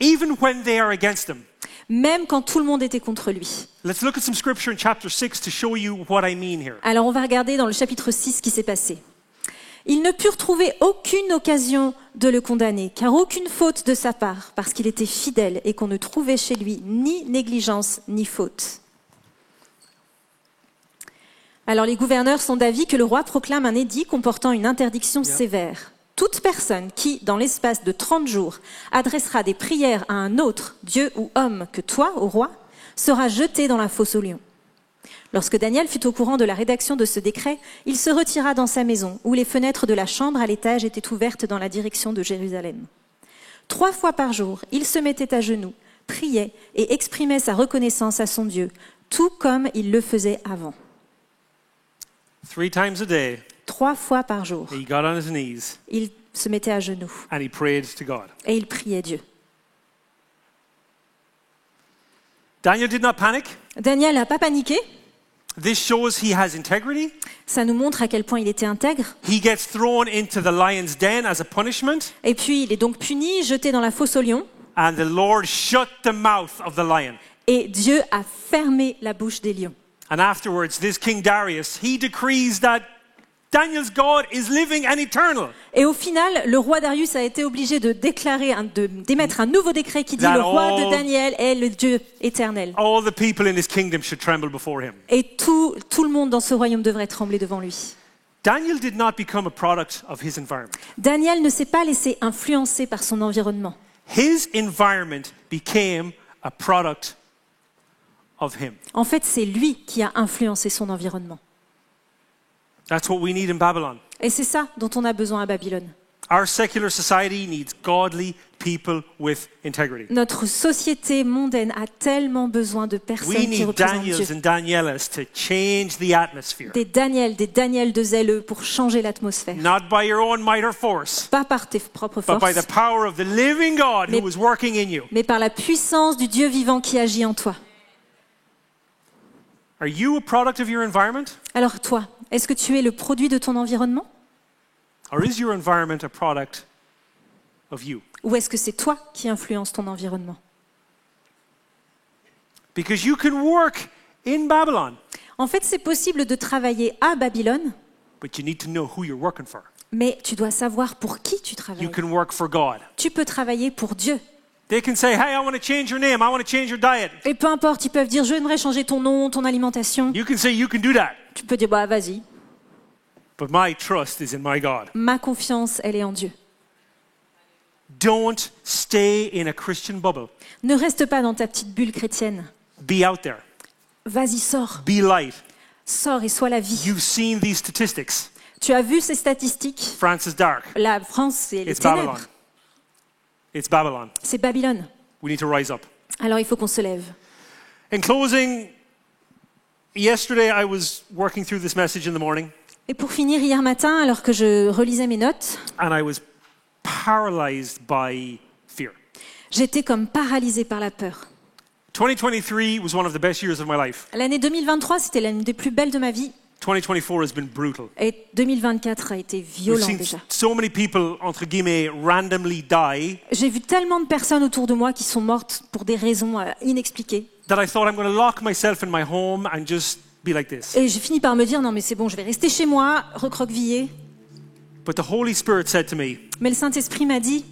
Even when they are against him. Même quand tout le monde était contre lui. Let's look at some scripture in chapter 6 to show you what I mean here. Alors, on va regarder dans le chapitre 6 ce qui s'est passé. Ils ne purent trouver aucune occasion de le condamner, car aucune faute de sa part, parce qu'il était fidèle et qu'on ne trouvait chez lui ni négligence ni faute. Alors les gouverneurs sont d'avis que le roi proclame un édit comportant une interdiction sévère. Toute personne qui, dans l'espace de 30 jours, adressera des prières à un autre, Dieu ou homme, que toi, ô roi, sera jetée dans la fosse aux lions. Lorsque Daniel fut au courant de la rédaction de ce décret, il se retira dans sa maison, où les fenêtres de la chambre à l'étage étaient ouvertes dans la direction de Jérusalem. 3 fois par jour, il se mettait à genoux, priait et exprimait sa reconnaissance à son Dieu, tout comme il le faisait avant. 3 times a day, 3 fois par jour, he got on his knees il se mettait à genoux and he prayed to God. et il priait Dieu. Daniel did not panic. Daniel n'a pas paniqué. This shows he has integrity. Ça nous montre à quel point il était intègre. He gets thrown into the lion's den as a punishment, Et puis, il est donc puni, jeté dans la fosse aux lions. and the Lord shut the mouth of the lion. Et Dieu a fermé la bouche des lions. And afterwards, this King Darius, he decrees that Daniel's God is living and eternal. Et au final, le roi Darius a été obligé de d'émettre un nouveau décret qui dit le roi de Daniel est le Dieu éternel. All the people in his kingdom should tremble before him. Et tout le monde dans ce royaume devrait trembler devant lui. Daniel did not become a product of his environment. Daniel ne s'est pas laissé influencer par son environnement. His environment became a product of him. En fait, c'est lui qui a influencé son environnement. That's what we need in Babylon. Et c'est ça dont on a besoin à Babylone. Our secular society needs godly people with integrity. Notre société mondaine a tellement besoin de We personnes qui need représentent Daniels Dieu. and Danielas to change the atmosphere. Des Daniel de zèleux pour changer l'atmosphère. Not by your own might or force, Pas par tes propres but by the forces, power of the living God who Mais- is working in you. mais par la puissance du Dieu vivant qui agit en toi. Are you a product of your environment? Alors toi, est-ce que tu es le produit de ton environnement? Or is your environment a product of you? Ou est-ce que c'est toi qui influences ton environnement? Because you can work in Babylon, En fait, c'est possible de travailler à Babylone, but you need to know who you're working for. mais tu dois savoir pour qui tu You travailles. can work for God. Tu peux travailler pour Dieu. They can say, hey, I want to change your name. I want to change your diet. Et peu importe, ils peuvent dire, je aimerais changer ton nom, ton alimentation. You can say you can do that. Tu peux dire, bah vas-y. But my trust is in my God. Ma confiance, elle est en Dieu. Don't stay in a Christian bubble. Ne reste pas dans ta petite bulle chrétienne. Be out there. Vas-y, sors. Be light. Sors et sois la vie. You've seen these statistics. Tu as vu ces statistiques? France is dark. La France, c'est les It's Babylon. ténèbres. It's Babylon. C'est Babylone. We need to rise up. Alors il faut qu'on se lève. In closing, yesterday I was working through this message in the morning, Et pour finir, hier matin, alors que je relisais mes notes, and I was paralyzed by fear. j'étais comme paralysée par la peur. 2023 was one of the best years of my life. L'année 2023, c'était l'une des plus belles de ma vie. 2024 has been brutal. Et 2024 a été We've violent seen déjà. so many people, entre guillemets, randomly die J'ai vu tellement de personnes autour de moi qui sont mortes pour des raisons inexpliquées. that I thought I'm going to lock myself in my home and just be like this. Et j'ai fini par me dire, non mais c'est bon, je vais rester chez moi, recroquevillée. But the Holy Spirit said to me, Mais le Saint-Esprit m'a dit,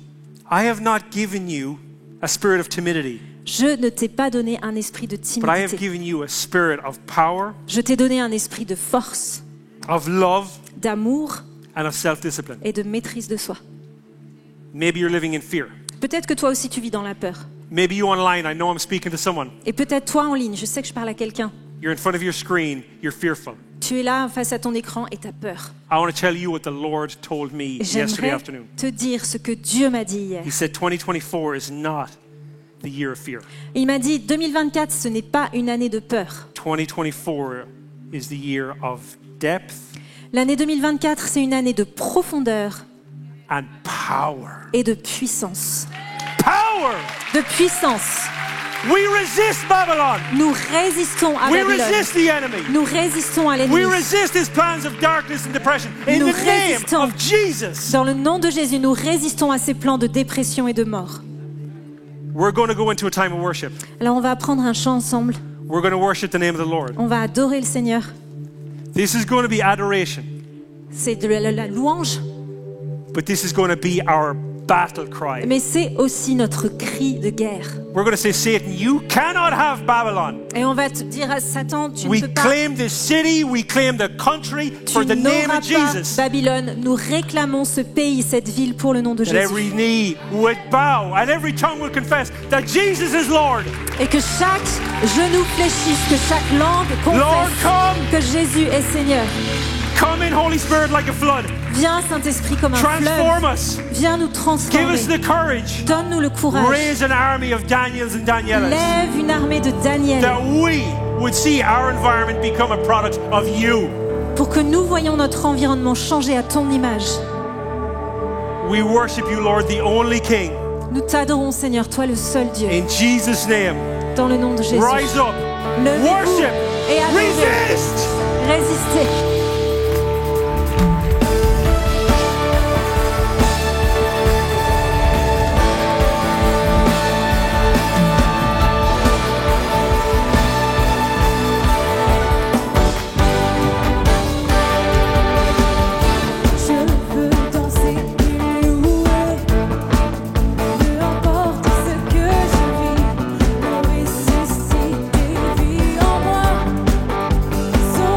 I have not given you a spirit of timidity, je ne t'ai pas donné un esprit de but I have timidité. given you a spirit of power, Je t'ai donné un esprit de force, of love, d'amour and of self-discipline. et de maîtrise de soi. Maybe you're living in fear. Peut-être que toi aussi tu vis dans la peur. Maybe you online, I know I'm speaking to someone. Et peut-être toi en ligne, je sais que je parle à quelqu'un. You're in front of your screen, you're fearful. Tu es là face à ton écran et tu as peur. I want to tell you what the Lord told me yesterday J'aimerais afternoon. te dire ce que Dieu m'a dit hier. He said 2024 is not the year of fear. Il m'a dit 2024, ce n'est pas une année de peur. 2024 is the year of depth L'année 2024, c'est une année de profondeur and power. et de puissance. Power! De puissance. We resist Babylon. Nous résistons à We Babylone. resist the enemy. Nous résistons à l'ennemi. We resist his plans of darkness and depression. In Nous the name résistons. of Jesus. Dans le nom de Jésus, nous résistons à ces plans de dépression et de mort. We're going to go into a time of worship. Alors on va apprendre un chant ensemble. We're going to worship the name of the Lord. On va adorer le Seigneur. This is going to be adoration, C'est de la louange, but this is going to be our battle cry. mais c'est aussi notre cri de guerre. We're going to say, Satan, you cannot have Babylon. Et on va te dire à Satan, tu We ne peux pas, claim the city, we claim the country for tu the name n'auras of pas Jesus. Babylone. Nous réclamons ce pays, cette ville pour le nom de That every Jésus. knee would bow and every tongue will confess that Jesus is Lord. Et que chaque genou fléchisse, que chaque langue Lord, confesse come. que Jésus est Seigneur. Come in, Holy Spirit, like a flood. Viens, Saint-Esprit, comme un Transform fleuve. us. Viens nous Give transformer. us the courage. Donne-nous le courage. Raise an army of Daniels and Danielas. Lève une armée de Daniel That we would see our environment become a product of you. pour que nous voyions notre environnement changer à ton image. We worship you, Lord, the only King. Nous t'adorons, Seigneur, toi le seul Dieu. In Jesus' name, Dans le nom de Jésus. rise up, Levez-vous worship, et adorez. resist. Résistez. Sur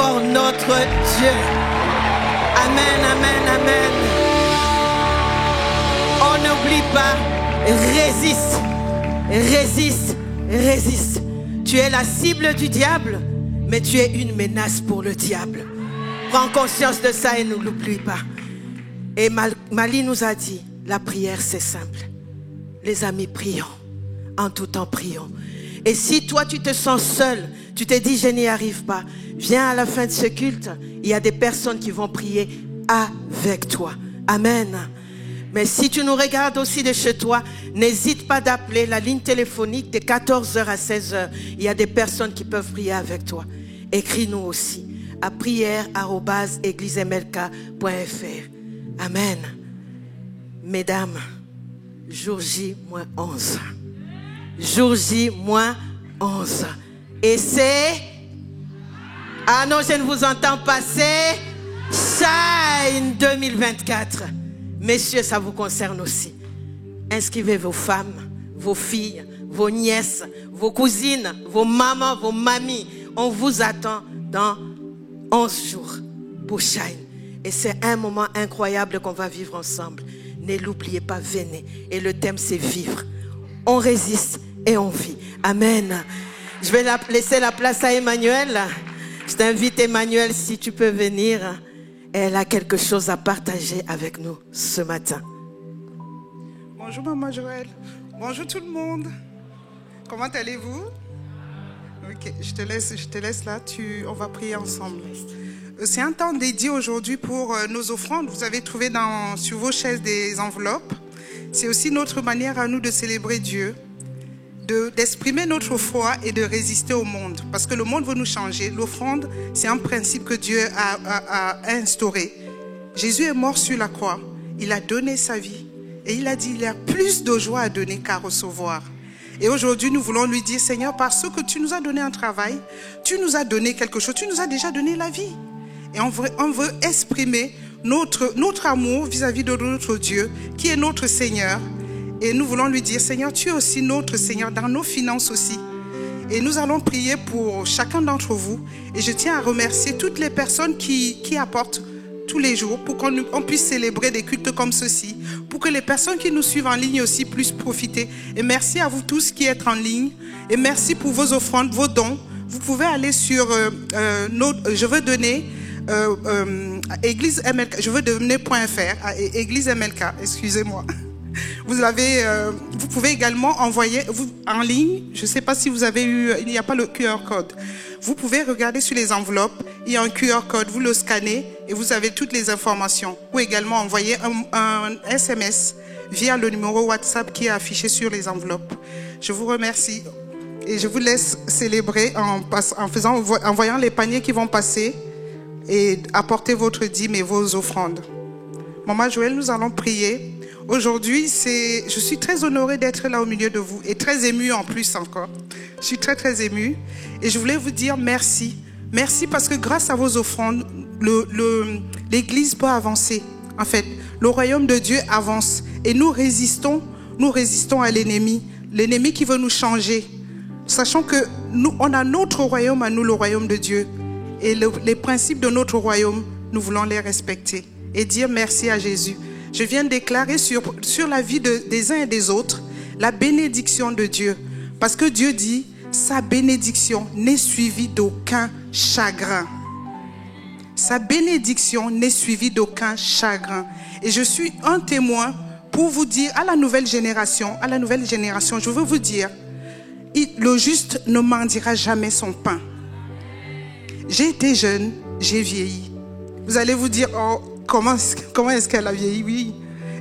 encore notre Dieu. Amen, amen, amen. On n'oublie pas, résiste, résiste, résiste. Tu es la cible du diable, mais tu es une menace pour le diable. Prends conscience de ça et ne l'oublie pas. Et Mali nous a dit, la prière c'est simple. Les amis, prions. En tout temps, prions. Et si toi tu te sens seul, tu te dis je n'y arrive pas, viens à la fin de ce culte, il y a des personnes qui vont prier avec toi. Amen. Mais si tu nous regardes aussi de chez toi, n'hésite pas d'appeler la ligne téléphonique de 14h à 16h. Il y a des personnes qui peuvent prier avec toi. Écris-nous aussi à prière@eglismlk.fr. Amen. Mesdames, jour J-11. Jour J-11. Et c'est... Ah non, je ne vous entends pas. C'est Shine 2024. Messieurs, ça vous concerne aussi. Inscrivez vos femmes, vos filles, vos nièces, vos cousines, vos mamans, vos mamies. On vous attend dans 11 jours pour Shine. Et c'est un moment incroyable qu'on va vivre ensemble. Ne l'oubliez pas, venez. Et le thème, c'est vivre. On résiste et on vit. Amen. Je vais laisser la place à Emmanuel. Je t'invite, Emmanuel, si tu peux venir. Elle a quelque chose à partager avec nous ce matin. Bonjour Maman Joël. Bonjour tout le monde. Comment allez-vous? Ok, je te laisse là. On va prier ensemble. C'est un temps dédié aujourd'hui pour nos offrandes. Vous avez trouvé sur vos chaises des enveloppes. C'est aussi notre manière à nous de célébrer Dieu, d'exprimer notre foi et de résister au monde. Parce que le monde veut nous changer. L'offrande, c'est un principe que Dieu a instauré. Jésus est mort sur la croix. Il a donné sa vie. Et il a dit, il y a plus de joie à donner qu'à recevoir. Et aujourd'hui, nous voulons lui dire, Seigneur, parce que tu nous as donné un travail, tu nous as donné quelque chose, tu nous as déjà donné la vie. Et on veut exprimer notre amour vis-à-vis de notre Dieu, qui est notre Seigneur. Et nous voulons lui dire, Seigneur, tu es aussi notre Seigneur, dans nos finances aussi. Et nous allons prier pour chacun d'entre vous. Et je tiens à remercier toutes les personnes qui apportent tous les jours pour qu'on puisse célébrer des cultes comme ceci, pour que les personnes qui nous suivent en ligne aussi puissent profiter. Et merci à vous tous qui êtes en ligne. Et merci pour vos offrandes, vos dons. Vous pouvez aller sur je veux donner Église MLK, je veux donner.fr, Église MLK, excusez-moi. Vous pouvez également envoyer en ligne, je ne sais pas si vous avez eu, il n'y a pas le QR code. Vous pouvez regarder sur les enveloppes, il y a un QR code, vous le scannez et vous avez toutes les informations. Ou également envoyer un SMS via le numéro WhatsApp qui est affiché sur les enveloppes. Je vous remercie et je vous laisse célébrer en voyant les paniers qui vont passer et apporter votre dîme et vos offrandes. Maman Joël, nous allons prier. Aujourd'hui, je suis très honorée d'être là au milieu de vous et très émue en plus encore. Je suis très très émue et je voulais vous dire merci. Merci parce que grâce à vos offrandes, l'Église peut avancer. En fait, le royaume de Dieu avance et nous résistons à l'ennemi qui veut nous changer. Sachant que on a notre royaume à nous, le royaume de Dieu. Et les principes de notre royaume, nous voulons les respecter et dire merci à Jésus. Je viens de déclarer sur la vie des uns et des autres la bénédiction de Dieu. Parce que Dieu dit, sa bénédiction n'est suivie d'aucun chagrin. Sa bénédiction n'est suivie d'aucun chagrin. Et je suis un témoin pour vous dire à la nouvelle génération, je veux vous dire, le juste ne mendira jamais son pain. J'ai été jeune, j'ai vieilli. Vous allez vous dire, oh, comment est-ce qu'elle a vieilli? Oui,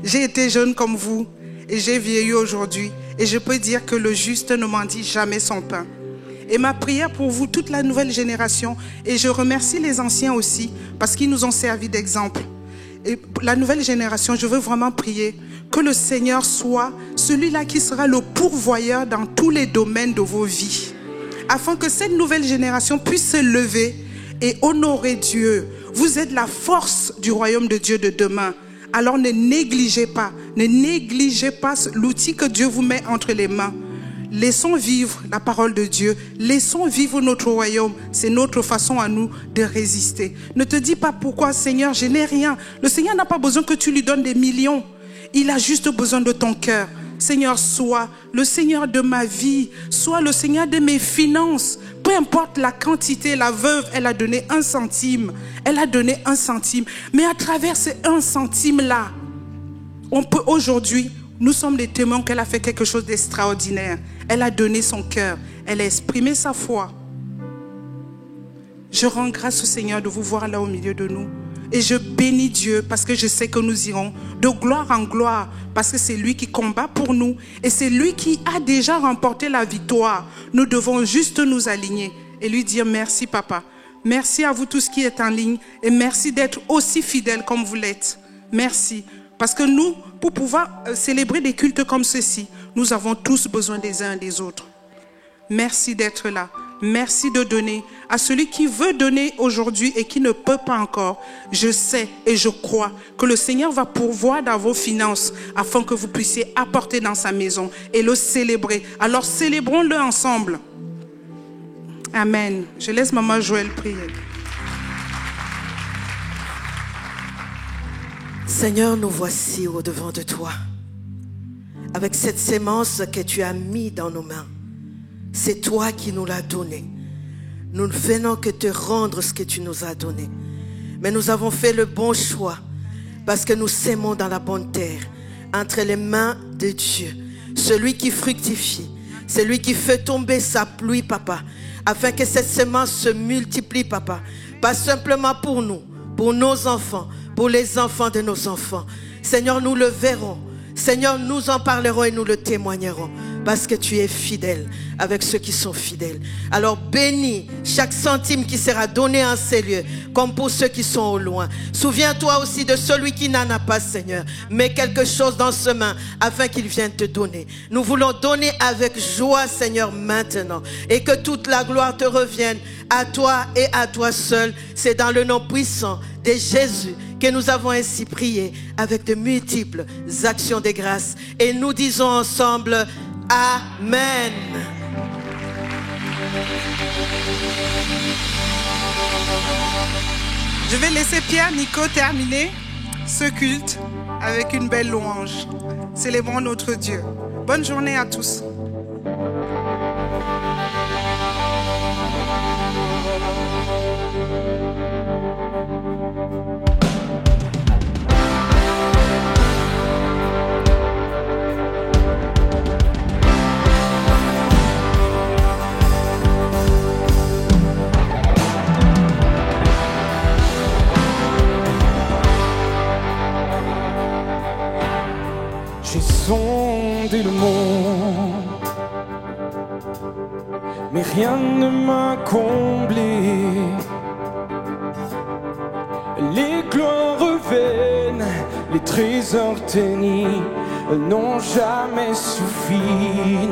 j'ai été jeune comme vous et j'ai vieilli aujourd'hui. Et je peux dire que le juste ne mendie jamais son pain. Et ma prière pour vous, toute la nouvelle génération, et je remercie les anciens aussi, parce qu'ils nous ont servi d'exemple. Et la nouvelle génération, je veux vraiment prier que le Seigneur soit celui-là qui sera le pourvoyeur dans tous les domaines de vos vies. Afin que cette nouvelle génération puisse se lever et honorer Dieu. Vous êtes la force du royaume de Dieu de demain. Alors ne négligez pas l'outil que Dieu vous met entre les mains. Laissons vivre la parole de Dieu. Laissons vivre notre royaume. C'est notre façon à nous de résister. Ne te dis pas pourquoi, Seigneur, je n'ai rien. Le Seigneur n'a pas besoin que tu lui donnes des millions. Il a juste besoin de ton cœur. Seigneur, sois le Seigneur de ma vie. Sois le Seigneur de mes finances. Peu importe la quantité, la veuve, elle a donné 1 centime. Elle a donné 1 centime. Mais à travers ces 1 centime-là, on peut aujourd'hui, nous sommes les témoins qu'elle a fait quelque chose d'extraordinaire. Elle a donné son cœur. Elle a exprimé sa foi. Je rends grâce au Seigneur de vous voir là au milieu de nous. Et je bénis Dieu parce que je sais que nous irons de gloire en gloire. Parce que c'est lui qui combat pour nous. Et c'est lui qui a déjà remporté la victoire. Nous devons juste nous aligner et lui dire merci papa. Merci à vous tous qui êtes en ligne. Et merci d'être aussi fidèles comme vous l'êtes. Merci. Parce que nous, pour pouvoir célébrer des cultes comme ceci, nous avons tous besoin des uns et des autres. Merci d'être là. Merci de donner. À celui qui veut donner aujourd'hui et qui ne peut pas encore, je sais et je crois que le Seigneur va pourvoir dans vos finances afin que vous puissiez apporter dans sa maison et le célébrer. Alors célébrons-le ensemble. Amen. Je laisse Maman Joël prier. Seigneur, nous voici au-devant de toi, avec cette sémence que tu as mise dans nos mains. C'est toi qui nous l'as donnée. Nous ne venons que te rendre ce que tu nous as donné. Mais nous avons fait le bon choix, parce que nous sémons dans la bonne terre, entre les mains de Dieu. Celui qui fructifie, celui qui fait tomber sa pluie, papa, afin que cette sémence se multiplie, papa. Pas simplement pour nous, pour nos enfants, pour les enfants de nos enfants. Seigneur, nous le verrons. Seigneur, nous en parlerons et nous le témoignerons. Parce que tu es fidèle avec ceux qui sont fidèles. Alors bénis chaque centime qui sera donné en ces lieux, comme pour ceux qui sont au loin. Souviens-toi aussi de celui qui n'en a pas, Seigneur. Mets quelque chose dans ses mains afin qu'il vienne te donner. Nous voulons donner avec joie, Seigneur, maintenant. Et que toute la gloire te revienne à toi et à toi seul. C'est dans le nom puissant de Jésus que nous avons ainsi prié avec de multiples actions de grâce. Et nous disons ensemble, Amen. Je vais laisser Pierre Nico terminer ce culte avec une belle louange. Célébrons notre Dieu. Bonne journée à tous. J'ai sondé le monde, mais rien ne m'a comblé. Les gloires reviennent, les trésors tenus n'ont jamais suffi.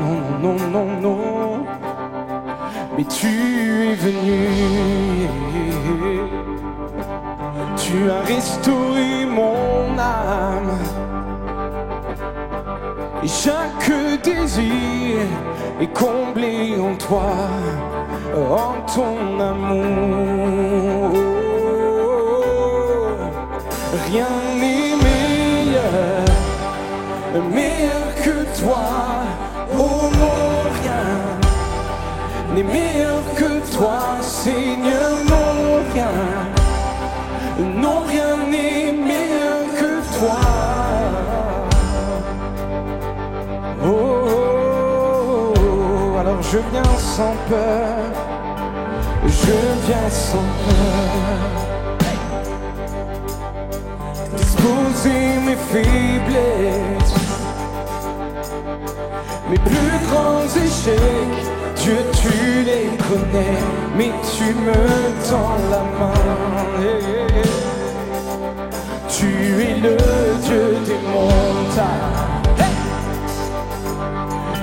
Non, non, non, non, non. Mais tu es venu, tu as restauré mon âme. Et chaque désir est comblé en toi, en ton amour. Rien n'est meilleur, meilleur que toi. Oh non, rien n'est meilleur que toi, Seigneur, non, rien. Non, rien n'est meilleur que toi. Oh, oh, oh, alors je viens sans peur, je viens sans peur, exposer mes faiblesses, mes plus grands échecs. Dieu, tu les connais, mais tu me tends la main. Tu es le Dieu des montagnes.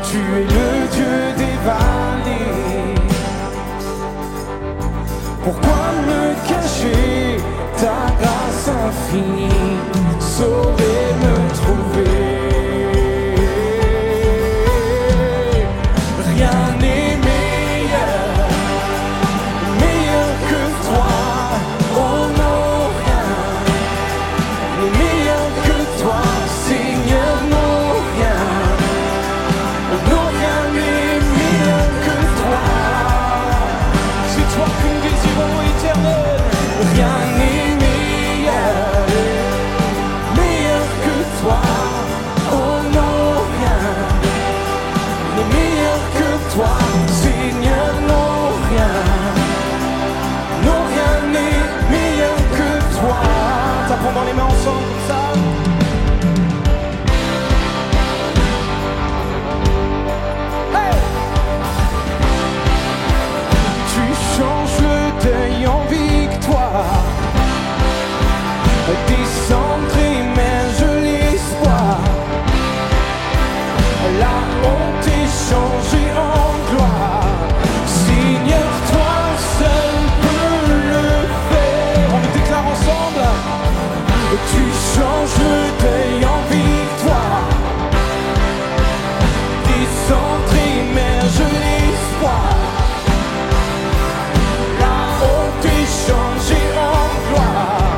Tu es le Dieu des vallées. Pourquoi me cacher? Ta grâce infinie saurait me trouver. ensemble comme ça. Hey! Tu changes le deuil en victoire. Des cendres émergent l'espoir. La honte est changée en gloire. Seigneur, toi seul peux le faire. On le déclare ensemble. Tu changes le deuil en victoire. Des cendres émergent l'espoir. La honte est changée en gloire.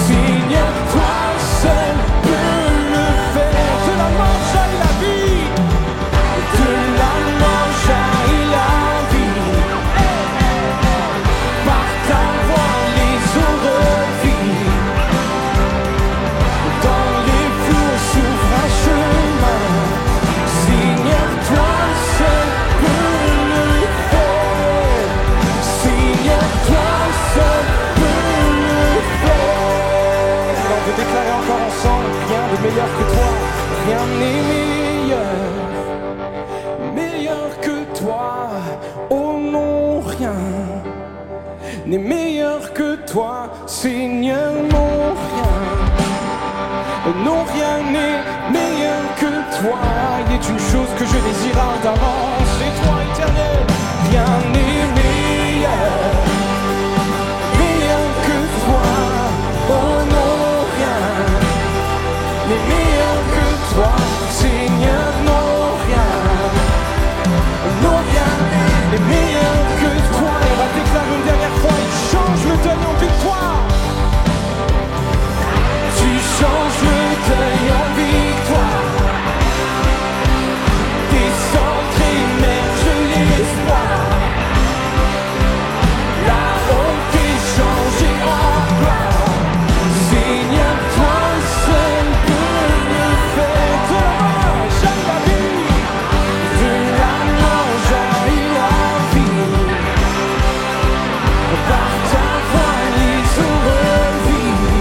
Seigneur, toi seul peux le faire. De la mort jaillit la vie. De la mort jaillit la vie. Par ta voix les eaux revivent. Dans les flots s'ouvre un chemin. Seigneur, toi seul peux le faire. Seigneur, toi seul peux le faire. Alors on peut déclarer encore ensemble, rien de meilleur que toi. Rien n'est meilleur que toi. Oh non, rien n'est meilleur que toi, Seigneur, non, rien. Non, rien n'est meilleur que toi. Il est une chose que je désire ardemment, c'est toi, éternel. Rien n'est meilleur que toi. Oh non, rien n'est meilleur que toi, Seigneur, non, rien. Non, rien n'est meilleur que toi. Et on va déclarer une dernière fois, il change le deuil en victoire. Tu changes le deuil en victoire. Des cendres émergent l'espoir. La honte est changée en gloire. Seigneur, toi seul peux le faire. De la mort jaillit la vie. De la mort jaillit la vie. Par ta voix les eaux revivent.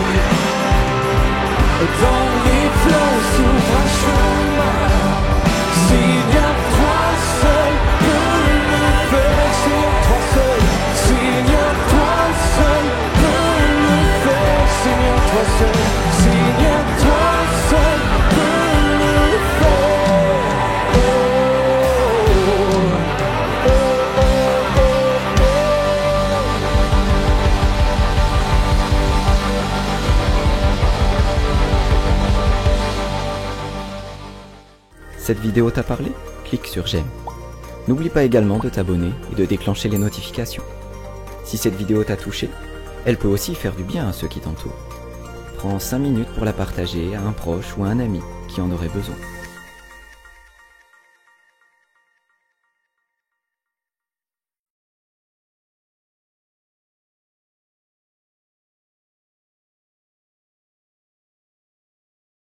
Dans les flots s'ouvre un chemin. Seigneur, toi seul peux le faire. Seigneur, toi seul. Seigneur, toi seul peux le faire. Seigneur, toi seul. Seigneur, toi seul peux le faire. Oh, oh, oh, oh, oh, oh. Cette vidéo t'a parlé? Clique sur j'aime. N'oublie pas également de t'abonner et de déclencher les notifications. Si cette vidéo t'a touché, elle peut aussi faire du bien à ceux qui t'entourent. Prends 5 minutes pour la partager à un proche ou à un ami qui en aurait besoin.